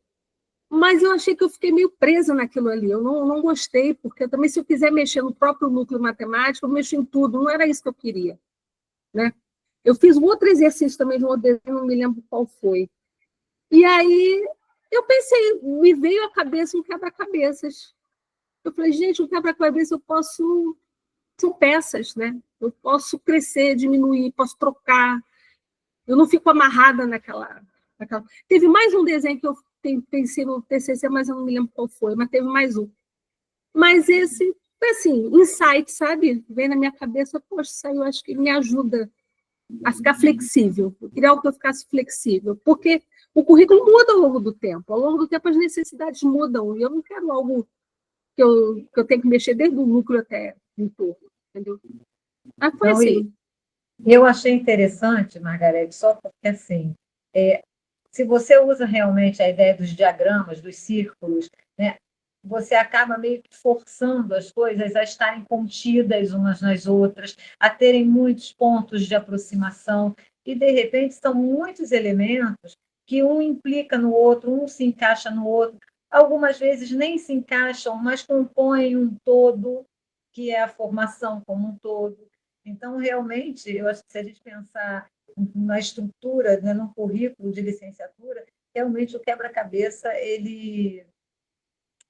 Mas eu achei que eu fiquei meio presa naquilo ali. Eu não gostei, porque também, se eu quiser mexer no próprio núcleo matemático, eu mexo em tudo. Não era isso que eu queria, né? Eu fiz um outro exercício também de um outro desenho, não me lembro qual foi. E aí eu pensei, me veio à cabeça um quebra-cabeças. Eu falei, gente, um quebra-cabeça eu posso. São peças, né? Eu posso crescer, diminuir, posso trocar. Eu não fico amarrada naquela. Teve mais um desenho que eu pensei no TCC, mas eu não me lembro qual foi, mas teve mais um. Mas esse, assim, insight, sabe? Vem na minha cabeça, poxa, isso aí eu acho que me ajuda a ficar flexível. Eu queria algo que eu ficasse flexível, porque o currículo muda ao longo do tempo. Ao longo do tempo as necessidades mudam, e eu não quero algo que eu tenho que mexer desde o núcleo até o torno, entendeu? Mas foi Não, assim. eu achei interessante, Margarete, só porque, assim, se você usa realmente a ideia dos diagramas, dos círculos, né, você acaba meio que forçando as coisas a estarem contidas umas nas outras, a terem muitos pontos de aproximação, e, de repente, são muitos elementos que um implica no outro, um se encaixa no outro. Algumas vezes nem se encaixam, mas compõem um todo, que é a formação como um todo. Então, realmente, eu acho que, se a gente pensar na estrutura, né, no currículo de licenciatura, realmente o quebra-cabeça, ele...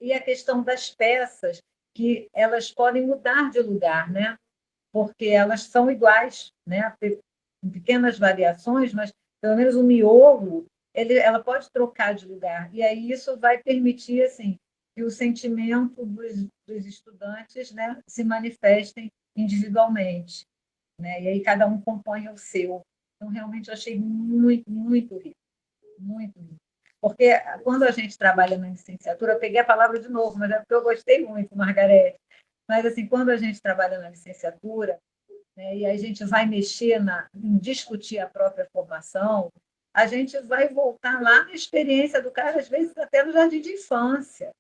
E a questão das peças, que elas podem mudar de lugar, né? Porque elas são iguais, né? Com pequenas variações, mas pelo menos o miolo, ela pode trocar de lugar. E aí isso vai permitir, assim, que o sentimento dos estudantes, né, se manifestem individualmente, né? E aí cada um compõe o seu. Então, realmente, eu achei muito, muito rico, muito rico. Porque quando a gente trabalha na licenciatura, eu peguei a palavra de novo, mas é porque eu gostei muito, Margarete. Mas, assim, quando a gente trabalha na licenciatura, né, e a gente vai mexer em discutir a própria formação, a gente vai voltar lá na experiência do cara, às vezes até no jardim de infância,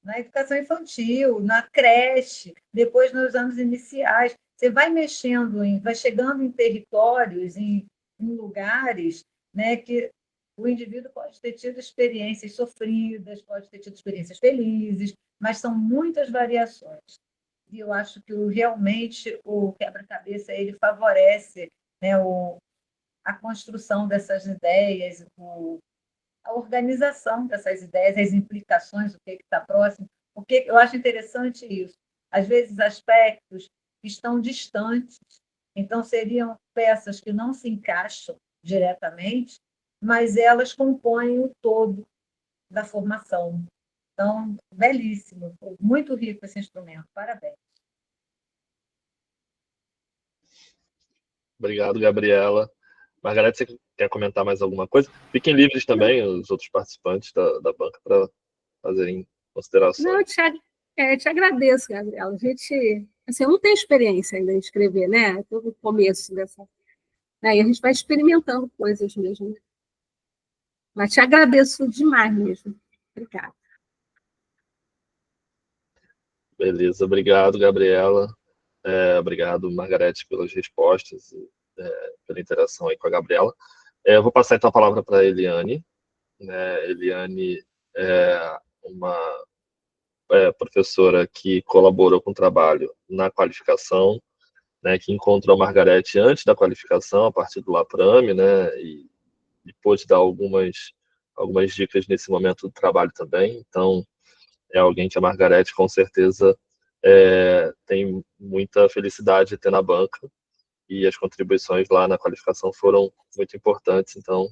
na educação infantil, na creche, depois nos anos iniciais. Você vai mexendo, vai chegando em territórios, em lugares, né, que o indivíduo pode ter tido experiências sofridas, pode ter tido experiências felizes, mas são muitas variações. E eu acho que realmente o quebra-cabeça ele favorece, né, a construção dessas ideias, a organização dessas ideias, as implicações, o que está próximo, porque eu acho interessante isso. Às vezes, aspectos que estão distantes, então seriam peças que não se encaixam diretamente, mas elas compõem o todo da formação. Então, belíssimo, muito rico esse instrumento, parabéns. Obrigado, Gabriela. Margarete, você quer comentar mais alguma coisa? Fiquem livres também, os outros participantes da banca, para fazerem Não, considerações. te agradeço, Gabriela. A gente, assim, eu não tenho experiência ainda em escrever, né? Estou no começo dessa. Aí a gente vai experimentando coisas mesmo, né? Mas te agradeço demais mesmo. Obrigada. Beleza, obrigado, Gabriela. Obrigado, Margarete, pelas respostas e pela interação aí com a Gabriela. Eu vou passar então a palavra para a Eliane. Eliane é uma professora que colaborou com o trabalho na qualificação, né, que encontrou a Margarete antes da qualificação, a partir do Laprame, né, e pôde dar algumas dicas nesse momento do trabalho também. Então, é alguém que a Margarete, com certeza, tem muita felicidade de ter na banca, e as contribuições lá na qualificação foram muito importantes. Então,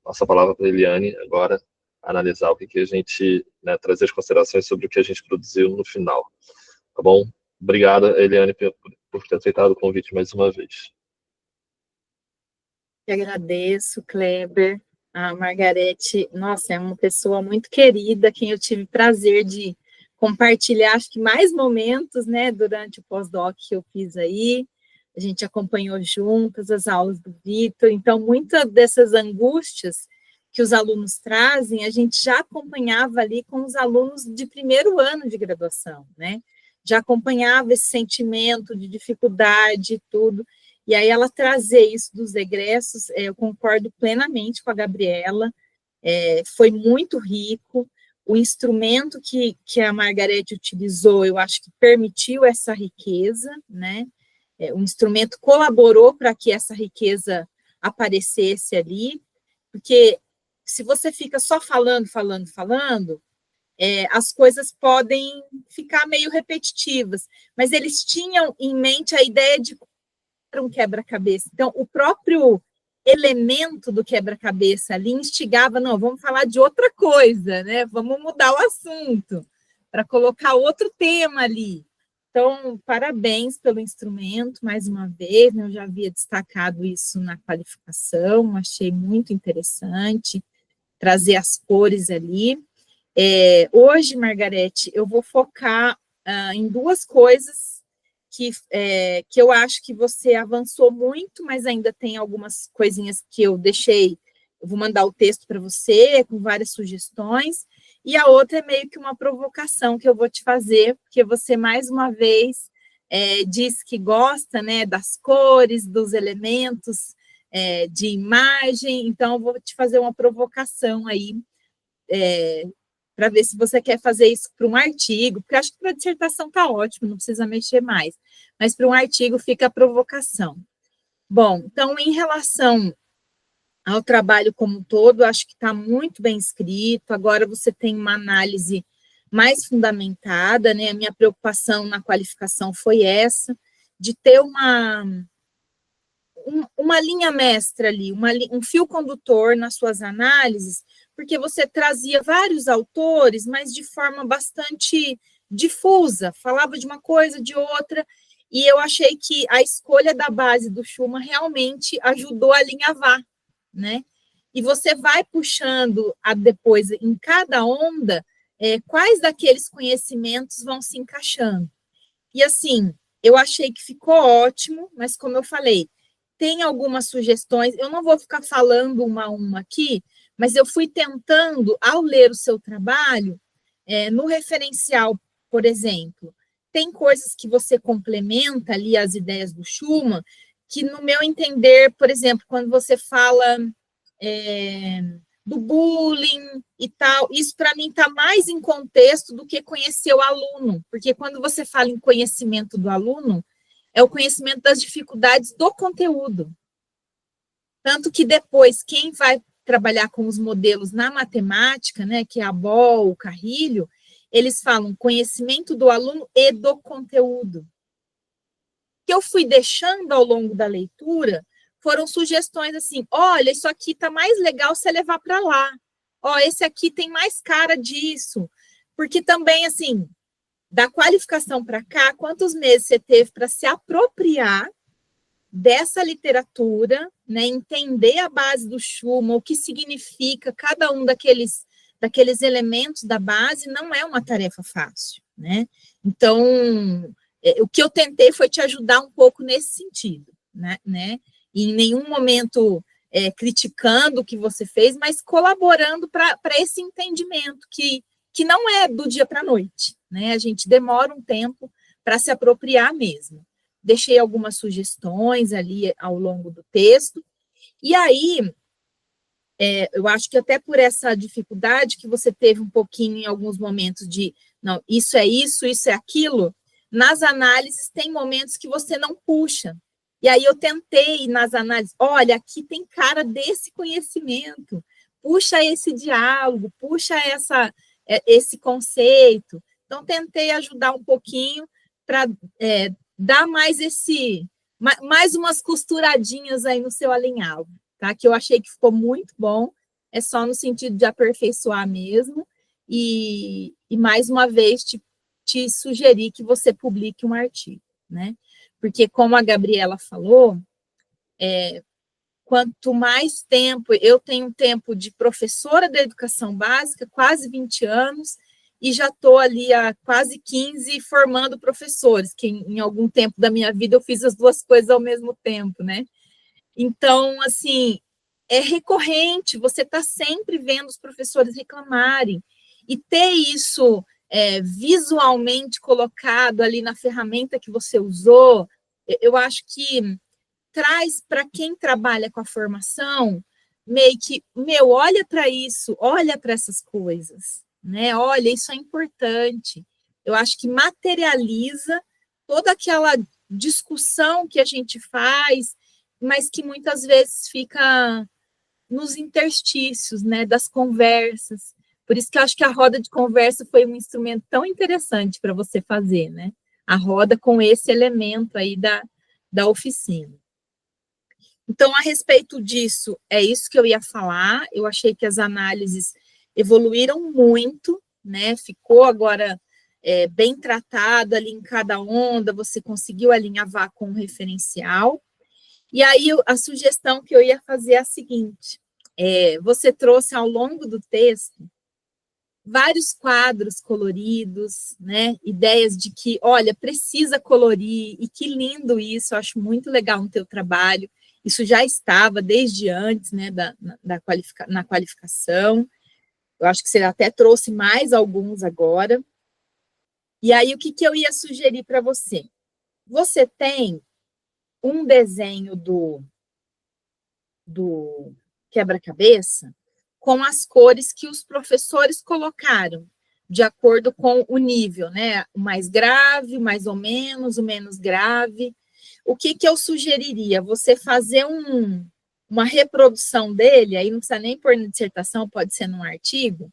passo a palavra para a Eliane agora, analisar o que a gente, né, trazer as considerações sobre o que a gente produziu no final. Tá bom? Obrigado, Eliane, por ter aceitado o convite mais uma vez. Eu agradeço, Kleber. A Margarete, nossa, é uma pessoa muito querida, quem eu tive prazer de compartilhar, acho que mais momentos, né, durante o pós-doc que eu fiz aí. A gente acompanhou juntas as aulas do Vitor, então muitas dessas angústias que os alunos trazem, a gente já acompanhava ali com os alunos de primeiro ano de graduação, né? Já acompanhava esse sentimento de dificuldade e tudo. E aí ela trazer isso dos egressos, eu concordo plenamente com a Gabriela, foi muito rico. O instrumento que a Margarete utilizou, eu acho que permitiu essa riqueza, né? O instrumento colaborou para que essa riqueza aparecesse ali, porque se você fica só falando, as coisas podem ficar meio repetitivas, mas eles tinham em mente a ideia de um quebra-cabeça. Então, o próprio elemento do quebra-cabeça ali instigava, não, vamos falar de outra coisa, né? Vamos mudar o assunto para colocar outro tema ali. Então, parabéns pelo instrumento, mais uma vez, né? Eu já havia destacado isso na qualificação, achei muito interessante trazer as cores ali. Hoje, Margarete, eu vou focar em duas coisas que eu acho que você avançou muito, mas ainda tem algumas coisinhas que eu deixei. Eu vou mandar o texto para você, com várias sugestões, e a outra é meio que uma provocação que eu vou te fazer, porque você, mais uma vez, disse que gosta, né, das cores, dos elementos de imagem, então eu vou te fazer uma provocação aí, para ver se você quer fazer isso para um artigo, porque acho que para a dissertação está ótimo, não precisa mexer mais, mas para um artigo fica a provocação. Bom, então, em relação ao trabalho como um todo, acho que está muito bem escrito, agora você tem uma análise mais fundamentada, né? A minha preocupação na qualificação foi essa, de ter uma linha mestra ali, um fio condutor nas suas análises, porque você trazia vários autores, mas de forma bastante difusa, falava de uma coisa, de outra, e eu achei que a escolha da base do Schumann realmente ajudou a alinhavar, né? E você vai puxando depois, em cada onda, quais daqueles conhecimentos vão se encaixando. E assim, eu achei que ficou ótimo, mas como eu falei, tem algumas sugestões, eu não vou ficar falando uma a uma aqui, mas eu fui tentando, ao ler o seu trabalho, no referencial, por exemplo, tem coisas que você complementa ali as ideias do Schumann, que no meu entender, por exemplo, quando você fala do bullying e tal, isso para mim está mais em contexto do que conhecer o aluno, porque quando você fala em conhecimento do aluno, é o conhecimento das dificuldades do conteúdo. Tanto que depois, quem vai trabalhar com os modelos na matemática, né, que é a Boll, o Carrilho, eles falam conhecimento do aluno e do conteúdo. Que eu fui deixando ao longo da leitura foram sugestões assim, olha, isso aqui está mais legal você levar para lá. Ó, esse aqui tem mais cara disso. Porque também, assim, da qualificação para cá, quantos meses você teve para se apropriar dessa literatura, né, entender a base do Schumann, o que significa cada um daqueles elementos da base, não é uma tarefa fácil, né? Então, o que eu tentei foi te ajudar um pouco nesse sentido, né? E em nenhum momento criticando o que você fez, mas colaborando para esse entendimento que não é do dia para a noite, né? A gente demora um tempo para se apropriar mesmo. Deixei algumas sugestões ali ao longo do texto, e aí, eu acho que até por essa dificuldade que você teve um pouquinho em alguns momentos de, não, isso é isso, isso é aquilo, nas análises tem momentos que você não puxa, e aí eu tentei nas análises, olha, aqui tem cara desse conhecimento, puxa esse diálogo, puxa esse conceito, então tentei ajudar um pouquinho para dar mais umas costuradinhas aí no seu alinhavo, tá? Que eu achei que ficou muito bom, é só no sentido de aperfeiçoar mesmo, e mais uma vez te sugerir que você publique um artigo, né? Porque, como a Gabriela falou, quanto mais tempo, eu tenho tempo de professora da educação básica, quase 20 anos, e já estou ali há quase 15 formando professores, que em algum tempo da minha vida eu fiz as duas coisas ao mesmo tempo, né? Então, assim, é recorrente, você está sempre vendo os professores reclamarem, e ter isso visualmente colocado ali na ferramenta que você usou, eu acho que traz para quem trabalha com a formação, meio que, olha para isso, olha para essas coisas, né? Olha, isso é importante. Eu acho que materializa toda aquela discussão que a gente faz, mas que muitas vezes fica nos interstícios, né, das conversas. Por isso que eu acho que a roda de conversa foi um instrumento tão interessante para você fazer, né? A roda com esse elemento aí da oficina. Então, a respeito disso, é isso que eu ia falar. Eu achei que as análises evoluíram muito, né? Ficou agora bem tratado ali em cada onda, você conseguiu alinhavar com o referencial. E aí, a sugestão que eu ia fazer é a seguinte: você trouxe ao longo do texto vários quadros coloridos, né? Ideias de que, olha, precisa colorir, e que lindo isso, eu acho muito legal no teu trabalho. Isso já estava desde antes, né, na qualificação. Eu acho que você até trouxe mais alguns agora. E aí, o que eu ia sugerir para você? Você tem um desenho do quebra-cabeça com as cores que os professores colocaram, de acordo com o nível, né? O mais grave, mais ou menos, o menos grave. O que eu sugeriria? Você fazer uma reprodução dele, aí não precisa nem pôr na dissertação, pode ser num artigo,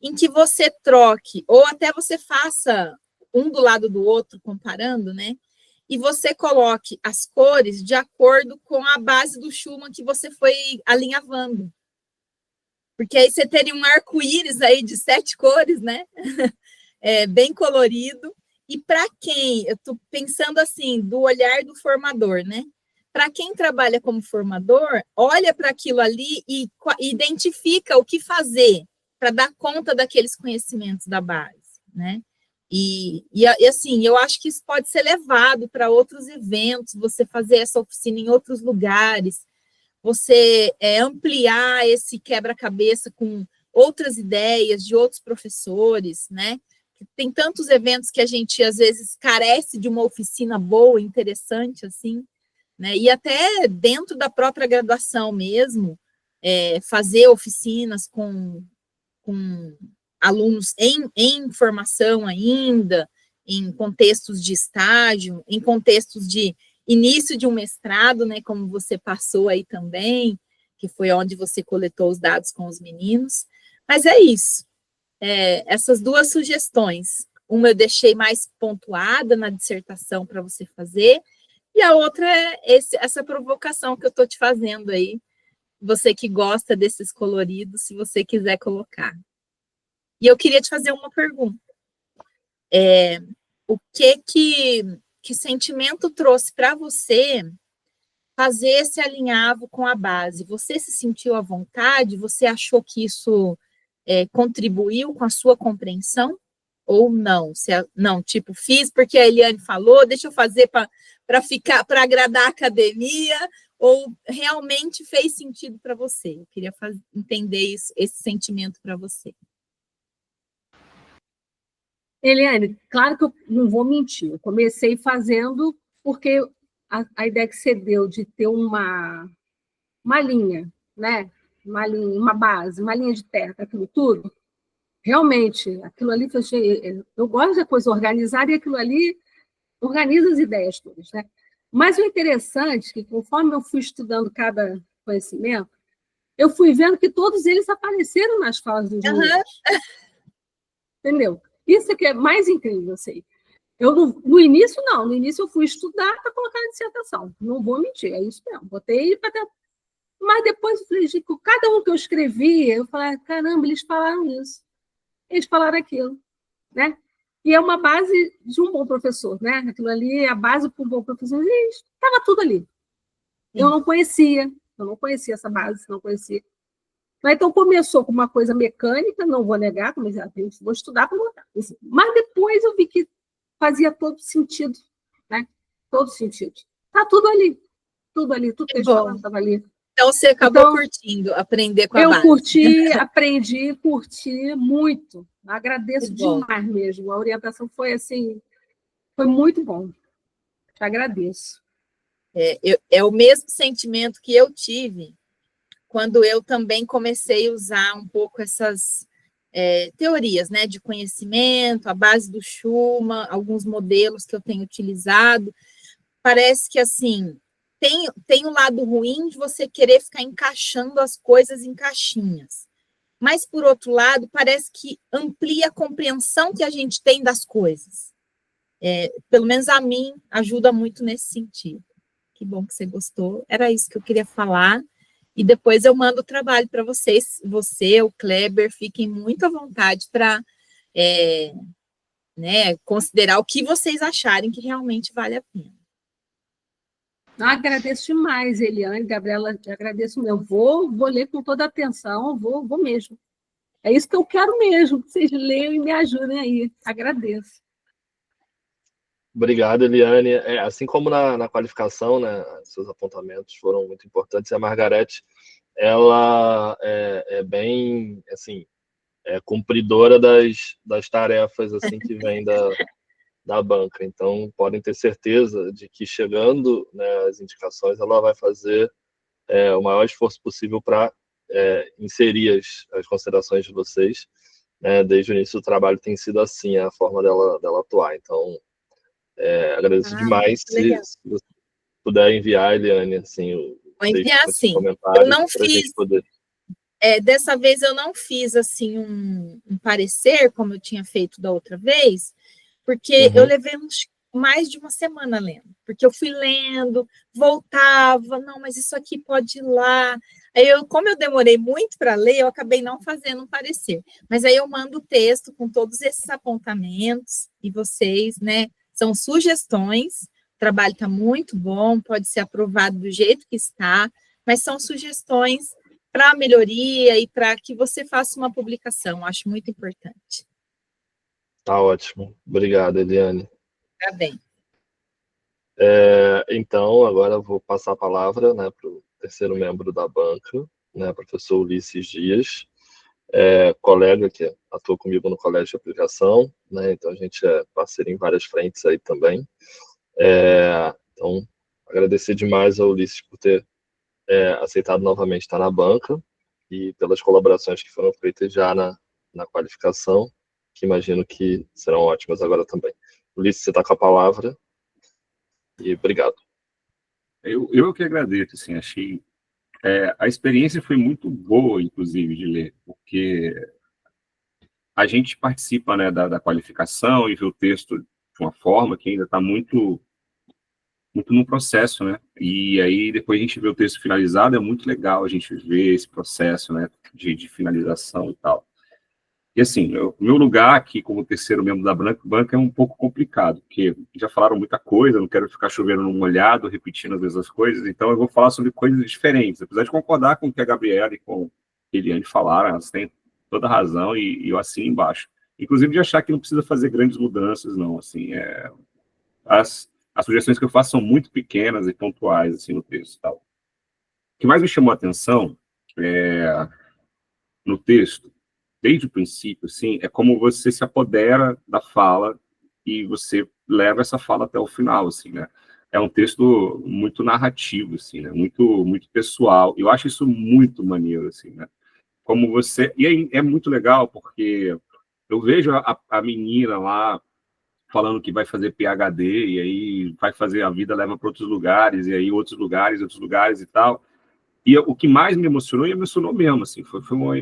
em que você troque, ou até você faça um do lado do outro, comparando, né? E você coloque as cores de acordo com a base do Schumann que você foi alinhavando. Porque aí você teria um arco-íris aí de 7 cores, né? Bem colorido. E para quem, eu estou pensando assim, do olhar do formador, né? Para quem trabalha como formador, olha para aquilo ali e identifica o que fazer para dar conta daqueles conhecimentos da base, né? E assim, eu acho que isso pode ser levado para outros eventos, você fazer essa oficina em outros lugares, você ampliar esse quebra-cabeça com outras ideias de outros professores, né? Tem tantos eventos que a gente, às vezes, carece de uma oficina boa, interessante, assim, né? E até dentro da própria graduação mesmo, fazer oficinas com alunos em formação ainda, em contextos de estágio, em contextos de início de um mestrado, né, como você passou aí também, que foi onde você coletou os dados com os meninos. Mas é isso. Essas duas sugestões. Uma eu deixei mais pontuada na dissertação para você fazer, e a outra é essa provocação que eu estou te fazendo aí. Você que gosta desses coloridos, se você quiser colocar. E eu queria te fazer uma pergunta. O que sentimento trouxe para você fazer esse alinhavo com a base? Você se sentiu à vontade? Você achou que isso contribuiu com a sua compreensão? Ou não? Não, tipo, fiz porque a Eliane falou, deixa eu fazer para agradar a academia, ou realmente fez sentido para você? Eu queria entender esse sentimento para você. Eliane, claro que eu não vou mentir, eu comecei fazendo porque a ideia que você deu de ter uma linha, né? Uma linha, uma base, uma linha de terra, aquilo tudo, realmente, aquilo ali, eu gosto da coisa organizada e aquilo ali organiza as ideias todas, né? Mas o interessante é que, conforme eu fui estudando cada conhecimento, eu fui vendo que todos eles apareceram nas falas dos meninos. Entendeu? Isso é que é mais incrível, assim. No início, não. No início, eu fui estudar para colocar na dissertação. Não vou mentir, é isso mesmo. Botei para ter... Mas depois, eu falei, cada um que eu escrevia, eu falei, caramba, eles falaram isso. Eles falaram aquilo, né? E é uma base de um bom professor, né? Aquilo ali é a base para um bom professor. E estava tudo ali. Eu não conhecia, Eu não conhecia essa base, não conhecia. Mas então começou com uma coisa mecânica, não vou negar, mas vou estudar para botar. Mas depois eu vi que fazia todo sentido, né? Todo sentido. Tá tudo ali, tudo que eles falavam estava ali. Então você acabou curtindo, aprender com a base. Eu curti muito. Agradeço demais mesmo. A orientação foi assim, foi muito bom. Te agradeço. É o mesmo sentimento que eu tive quando eu também comecei a usar um pouco essas teorias, né, de conhecimento, a base do Schumann, alguns modelos que eu tenho utilizado. Parece que, assim, tem um lado ruim de você querer ficar encaixando as coisas em caixinhas. Mas, por outro lado, parece que amplia a compreensão que a gente tem das coisas. Pelo menos a mim, ajuda muito nesse sentido. Que bom que você gostou. Era isso que eu queria falar. E depois eu mando o trabalho para vocês. Você, o Kleber, fiquem muito à vontade para considerar o que vocês acharem que realmente vale a pena. Agradeço demais, Eliane, Gabriela, agradeço mesmo. Vou ler com toda a atenção, vou mesmo. É isso que eu quero mesmo, que vocês leiam e me ajudem aí. Agradeço. Obrigado, Eliane. Assim como na qualificação, né, seus apontamentos foram muito importantes. A Margarete, ela é bem, assim, cumpridora das tarefas assim que vem da banca. Então, podem ter certeza de que, chegando, né, as indicações, ela vai fazer o maior esforço possível para inserir as considerações de vocês. Né? Desde o início do trabalho tem sido assim a forma dela atuar. Então, agradeço demais se você puder enviar, Eliane, assim, vou enviar, sim. Eu não fiz... dessa vez eu não fiz assim um parecer, como eu tinha feito da outra vez, porque eu levei mais de uma semana lendo, porque eu fui lendo, voltava, não, mas isso aqui pode ir lá. Aí, como eu demorei muito para ler, eu acabei não fazendo um parecer. Mas aí eu mando o texto com todos esses apontamentos, e vocês, né, são sugestões, o trabalho está muito bom, pode ser aprovado do jeito que está, mas são sugestões para melhoria e para que você faça uma publicação, acho muito importante. Tá ótimo. Obrigado, Eliane. Tá bem. Então, agora eu vou passar a palavra, né, para o terceiro membro da banca, né, professor Ulisses Dias, colega que atua comigo no Colégio de Aplicação, né, então a gente é parceiro em várias frentes aí também. Então, agradecer demais ao Ulisses por ter aceitado novamente estar na banca e pelas colaborações que foram feitas já na qualificação, que imagino que serão ótimas agora também. Ulisses, você está com a palavra, e obrigado. Eu que agradeço, assim, achei... a experiência foi muito boa, inclusive, de ler, porque a gente participa, né, da qualificação e vê o texto de uma forma que ainda está muito no processo, né? E aí, depois a gente vê o texto finalizado, é muito legal a gente ver esse processo, né, de finalização e tal. E assim, o meu lugar aqui como terceiro membro da banca é um pouco complicado, porque já falaram muita coisa, não quero ficar chovendo no molhado, repetindo as mesmas coisas, então eu vou falar sobre coisas diferentes, apesar de concordar com o que a Gabriela e com a Eliane falaram, elas têm toda a razão e eu assino embaixo. Inclusive de achar que não precisa fazer grandes mudanças, não, assim, as sugestões que eu faço são muito pequenas e pontuais, assim, no texto e tal. O que mais me chamou a atenção no texto, desde o princípio, assim, é como você se apodera da fala e você leva essa fala até o final, assim, né? É um texto muito narrativo, assim, né? Muito, muito pessoal. Eu acho isso muito maneiro, assim, né? Como você... E é muito legal, porque eu vejo a menina lá falando que vai fazer PhD, e aí vai fazer a vida, leva para outros lugares, e aí outros lugares e tal. E o que mais me emocionou, e emocionou mesmo, assim, foi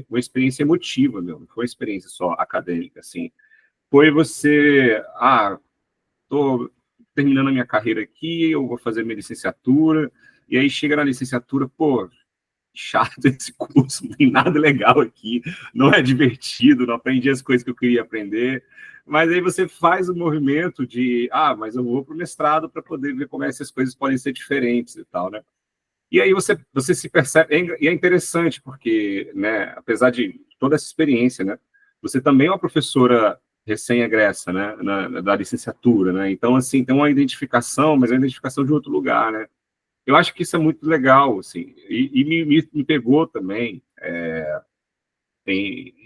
uma experiência emotiva mesmo, não foi uma experiência só acadêmica, assim. Foi você, tô terminando a minha carreira aqui, eu vou fazer minha licenciatura, e aí chega na licenciatura, pô, chato esse curso, não tem nada legal aqui, não é divertido, não aprendi as coisas que eu queria aprender, mas aí você faz o movimento de, mas eu vou para o mestrado para poder ver como essas coisas podem ser diferentes e tal, né? E aí você se percebe, e é interessante, porque, né, apesar de toda essa experiência, né, você também é uma professora recém-egressa, né, da licenciatura, né, então, assim, tem uma identificação, mas é uma identificação de outro lugar, né. Eu acho que isso é muito legal, assim, e me pegou também,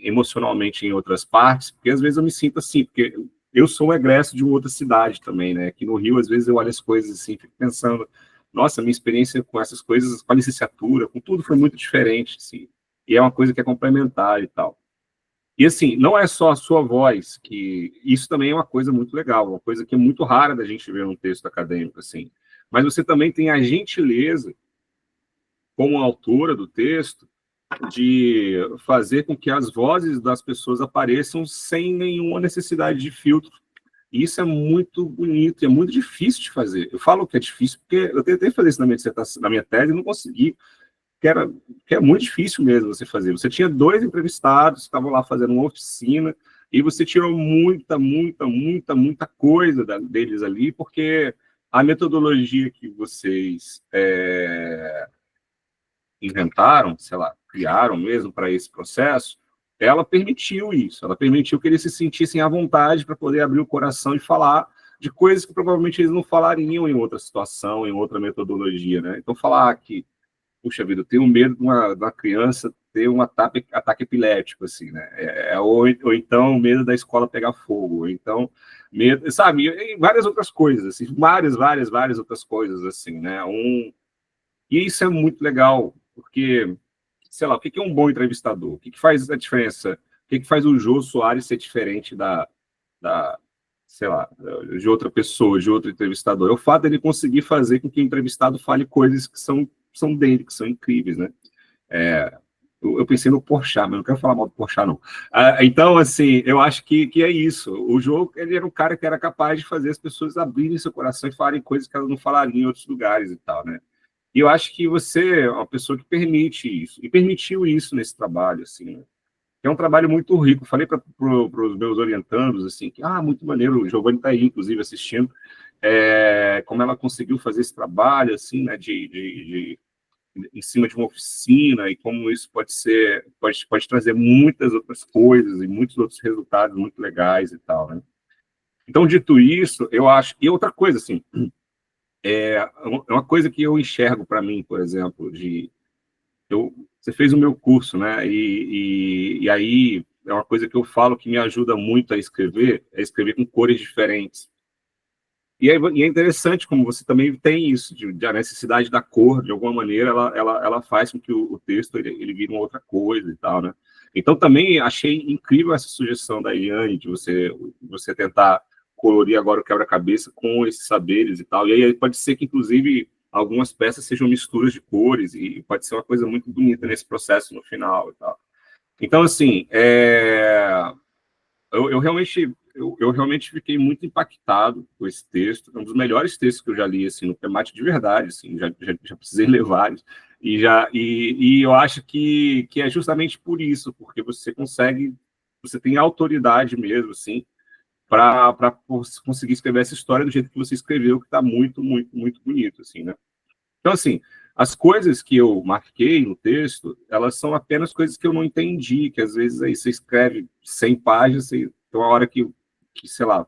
emocionalmente em outras partes, porque às vezes eu me sinto assim, porque eu sou um egresso de uma outra cidade também, né? Aqui no Rio, às vezes eu olho as coisas assim, fico pensando, nossa, minha experiência com essas coisas, com a licenciatura, com tudo foi muito diferente, assim, e é uma coisa que é complementar e tal. E assim, não é só a sua voz, que isso também é uma coisa muito legal, uma coisa que é muito rara da gente ver num texto acadêmico, assim, mas você também tem a gentileza, como autora do texto, de fazer com que as vozes das pessoas apareçam sem nenhuma necessidade de filtro. E isso é muito bonito, e é muito difícil de fazer. Eu falo que é difícil porque eu tentei fazer isso na minha dissertação, na minha tese, e não consegui, que é muito difícil mesmo você fazer. Você tinha 2 entrevistados, estavam lá fazendo uma oficina, e você tirou muita coisa deles ali, porque a metodologia que vocês inventaram, sei lá, criaram mesmo para esse processo, ela permitiu isso, ela permitiu que eles se sentissem à vontade para poder abrir o coração e falar de coisas que provavelmente eles não falariam em outra situação, em outra metodologia, né? Então, falar que, puxa vida, eu tenho medo de uma criança ter um ataque epilético, assim, né? Ou então medo da escola pegar fogo, ou então medo, sabe? E várias outras coisas, assim, várias outras coisas, assim, né? E isso é muito legal, porque, sei lá, o que é um bom entrevistador? O que faz a diferença? O que faz o Jô Soares ser diferente sei lá, de outra pessoa, de outro entrevistador? É o fato dele conseguir fazer com que o entrevistado fale coisas que são dele, que são incríveis, né? Eu pensei no Porchat, mas não quero falar mal do Porchat, não. Então, assim, eu acho que é isso. O Jô, ele era um cara que era capaz de fazer as pessoas abrirem seu coração e falarem coisas que elas não falariam em outros lugares e tal, né? E eu acho que você é uma pessoa que permite isso, e permitiu isso nesse trabalho, assim, né? É um trabalho muito rico. Falei para os meus orientandos, assim, que, muito maneiro, o Giovanni está aí, inclusive, assistindo, como ela conseguiu fazer esse trabalho, assim, né, em cima de uma oficina, e como isso pode trazer muitas outras coisas e muitos outros resultados muito legais e tal, né? Então, dito isso, eu acho... E outra coisa, assim, é uma coisa que eu enxergo para mim, por exemplo, você fez o meu curso, né? E aí é uma coisa que eu falo que me ajuda muito a escrever, é escrever com cores diferentes. E é interessante como você também tem isso, a necessidade da cor, de alguma maneira, ela faz com que o texto ele vire uma outra coisa e tal, né? Então, também achei incrível essa sugestão da Eliane, de você tentar colorir agora o quebra-cabeça com esses saberes e tal. E aí pode ser que, inclusive, algumas peças sejam misturas de cores, e pode ser uma coisa muito bonita nesse processo no final e tal. Então, assim, eu realmente fiquei muito impactado com esse texto. É um dos melhores textos que eu já li, assim, no Premate de verdade, assim, já precisei ler vários. E eu acho que é justamente por isso, porque você tem autoridade mesmo, assim, para conseguir escrever essa história do jeito que você escreveu, que está muito bonito, assim, né? Então, assim, as coisas que eu marquei no texto, elas são apenas coisas que eu não entendi, que às vezes aí você escreve 100 páginas, tem uma hora que, sei lá,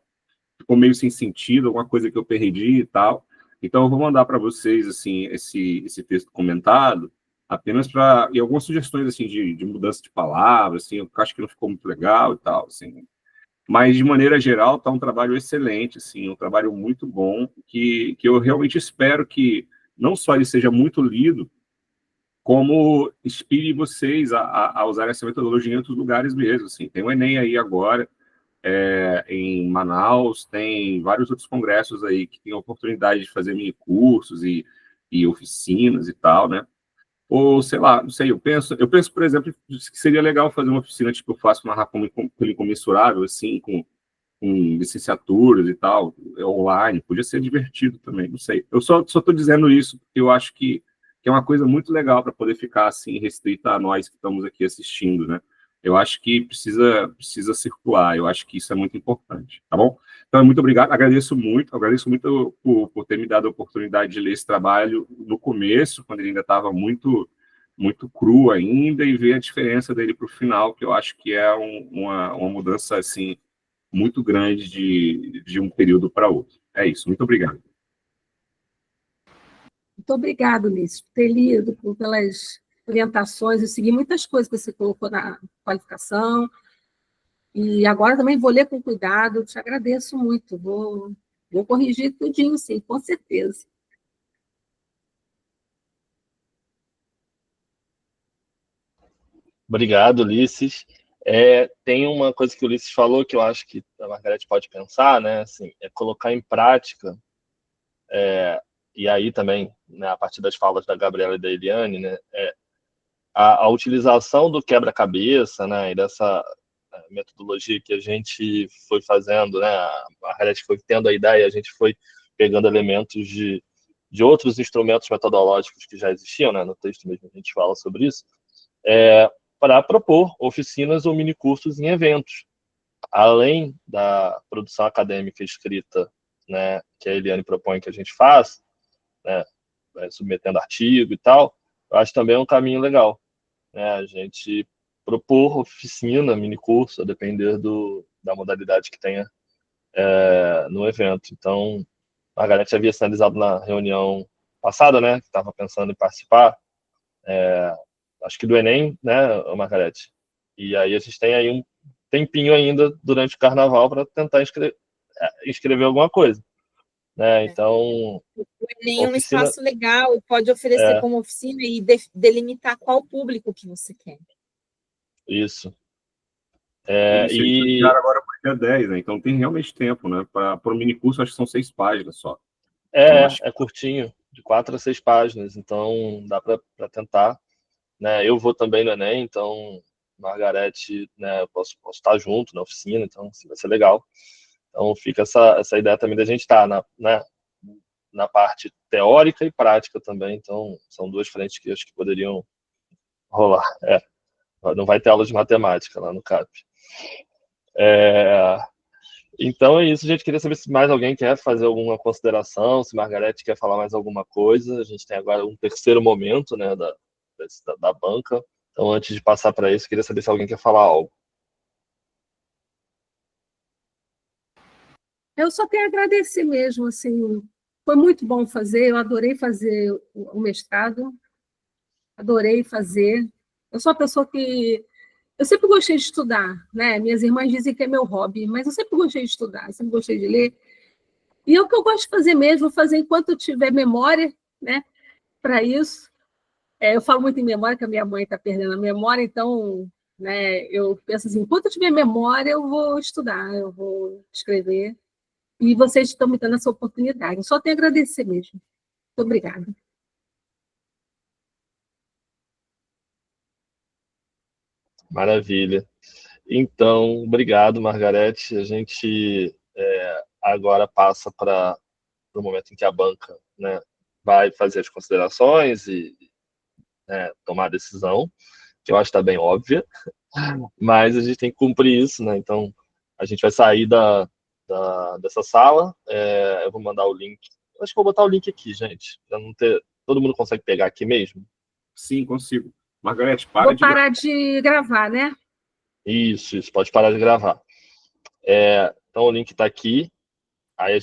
ficou meio sem sentido, alguma coisa que eu perdi e tal. Então, eu vou mandar para vocês, assim, esse texto comentado, apenas para... E algumas sugestões, assim, de mudança de palavras, assim, eu acho que não ficou muito legal e tal, assim. Mas, de maneira geral, está um trabalho excelente, assim, um trabalho muito bom, que eu realmente espero que não só ele seja muito lido, como inspire vocês a usar essa metodologia em outros lugares mesmo. Assim. Tem o Enem aí agora, em Manaus, tem vários outros congressos aí que têm a oportunidade de fazer mini-cursos e oficinas e tal, né? Ou, sei lá, não sei, eu penso, por exemplo, que seria legal fazer uma oficina, tipo, eu faço uma com incomensurável, assim, com licenciaturas e tal, online, podia ser divertido também, não sei. Eu só estou dizendo isso porque eu acho que é uma coisa muito legal para poder ficar, assim, restrita a nós que estamos aqui assistindo, né? Eu acho que precisa circular, eu acho que isso é muito importante, tá bom? Então, muito obrigado, agradeço muito por ter me dado a oportunidade de ler esse trabalho no começo, quando ele ainda estava muito cru ainda, e ver a diferença dele para o final, que eu acho que é uma mudança, assim, muito grande de um período para outro. É isso, muito obrigado. Muito obrigada, Ulisses, por ter lido, pelas orientações. Eu segui muitas coisas que você colocou na qualificação, e agora também vou ler com cuidado. Eu te agradeço muito. Vou corrigir tudinho, sim, com certeza. Obrigado, Ulisses. Tem uma coisa que o Ulisses falou que eu acho que a Margarete pode pensar, né? Assim, é colocar em prática, e aí também, né, a partir das falas da Gabriela e da Eliane, né, a utilização do quebra-cabeça, né, e dessa metodologia que a gente foi fazendo, né, a Margarete foi tendo a ideia, a gente foi pegando elementos de outros instrumentos metodológicos que já existiam, né, no texto mesmo a gente fala sobre isso, para propor oficinas ou minicursos em eventos. Além da produção acadêmica escrita, né, que a Eliane propõe que a gente faça, né, submetendo artigo e tal, eu acho também um caminho legal, né, a gente propor oficina, minicurso, a depender da modalidade que tenha no evento. Então, a Margarete havia sinalizado na reunião passada, né, que estava pensando em participar, acho que do Enem, né, Margarete? E aí a gente tem aí um tempinho ainda durante o carnaval para tentar inscrever alguma coisa, né? Então, o Enem é um oficina, espaço legal, pode oferecer como oficina e delimitar qual público que você quer. Isso. E agora para o dia 10, né? Então tem realmente tempo, né? Para o minicurso, acho que são 6 páginas só. É curtinho, de 4 a 6 páginas, então dá para tentar. Né? Eu vou também no Enem, então, Margarete, né, eu posso estar junto na oficina, então assim, vai ser legal. Então fica essa ideia também da gente estar na parte teórica e prática também, então são duas frentes que acho que poderiam rolar. Não vai ter aula de matemática lá no CAP. Então é isso, gente. Queria saber se mais alguém quer fazer alguma consideração, se Margarete quer falar mais alguma coisa. A gente tem agora um terceiro momento, né, da banca. Então, antes de passar para isso, queria saber se alguém quer falar algo. Eu só tenho a agradecer mesmo, assim, foi muito bom fazer, eu adorei fazer o mestrado, adorei fazer. Eu sou uma pessoa que eu sempre gostei de estudar, né? Minhas irmãs dizem que é meu hobby, mas eu sempre gostei de estudar, sempre gostei de ler. E é o que eu gosto de fazer mesmo, fazer enquanto eu tiver memória, né? Para isso. Eu falo muito em memória, que a minha mãe está perdendo a memória, então, né, eu penso assim, enquanto eu tiver memória, eu vou estudar, eu vou escrever. E vocês estão me dando essa oportunidade. Eu só tenho a agradecer mesmo. Muito obrigada. Maravilha. Então, obrigado, Margarete. A gente agora passa para o momento em que a banca, né, vai fazer as considerações e tomar a decisão, que eu acho que está bem óbvia, mas a gente tem que cumprir isso, né? Então, a gente vai sair dessa sala. Eu vou mandar o link. Acho que vou botar o link aqui, gente, para não ter. Todo mundo consegue pegar aqui mesmo? Sim, consigo. Margarete, Vou parar de gravar, né? Isso, pode parar de gravar. Então, o link está aqui. Aí a gente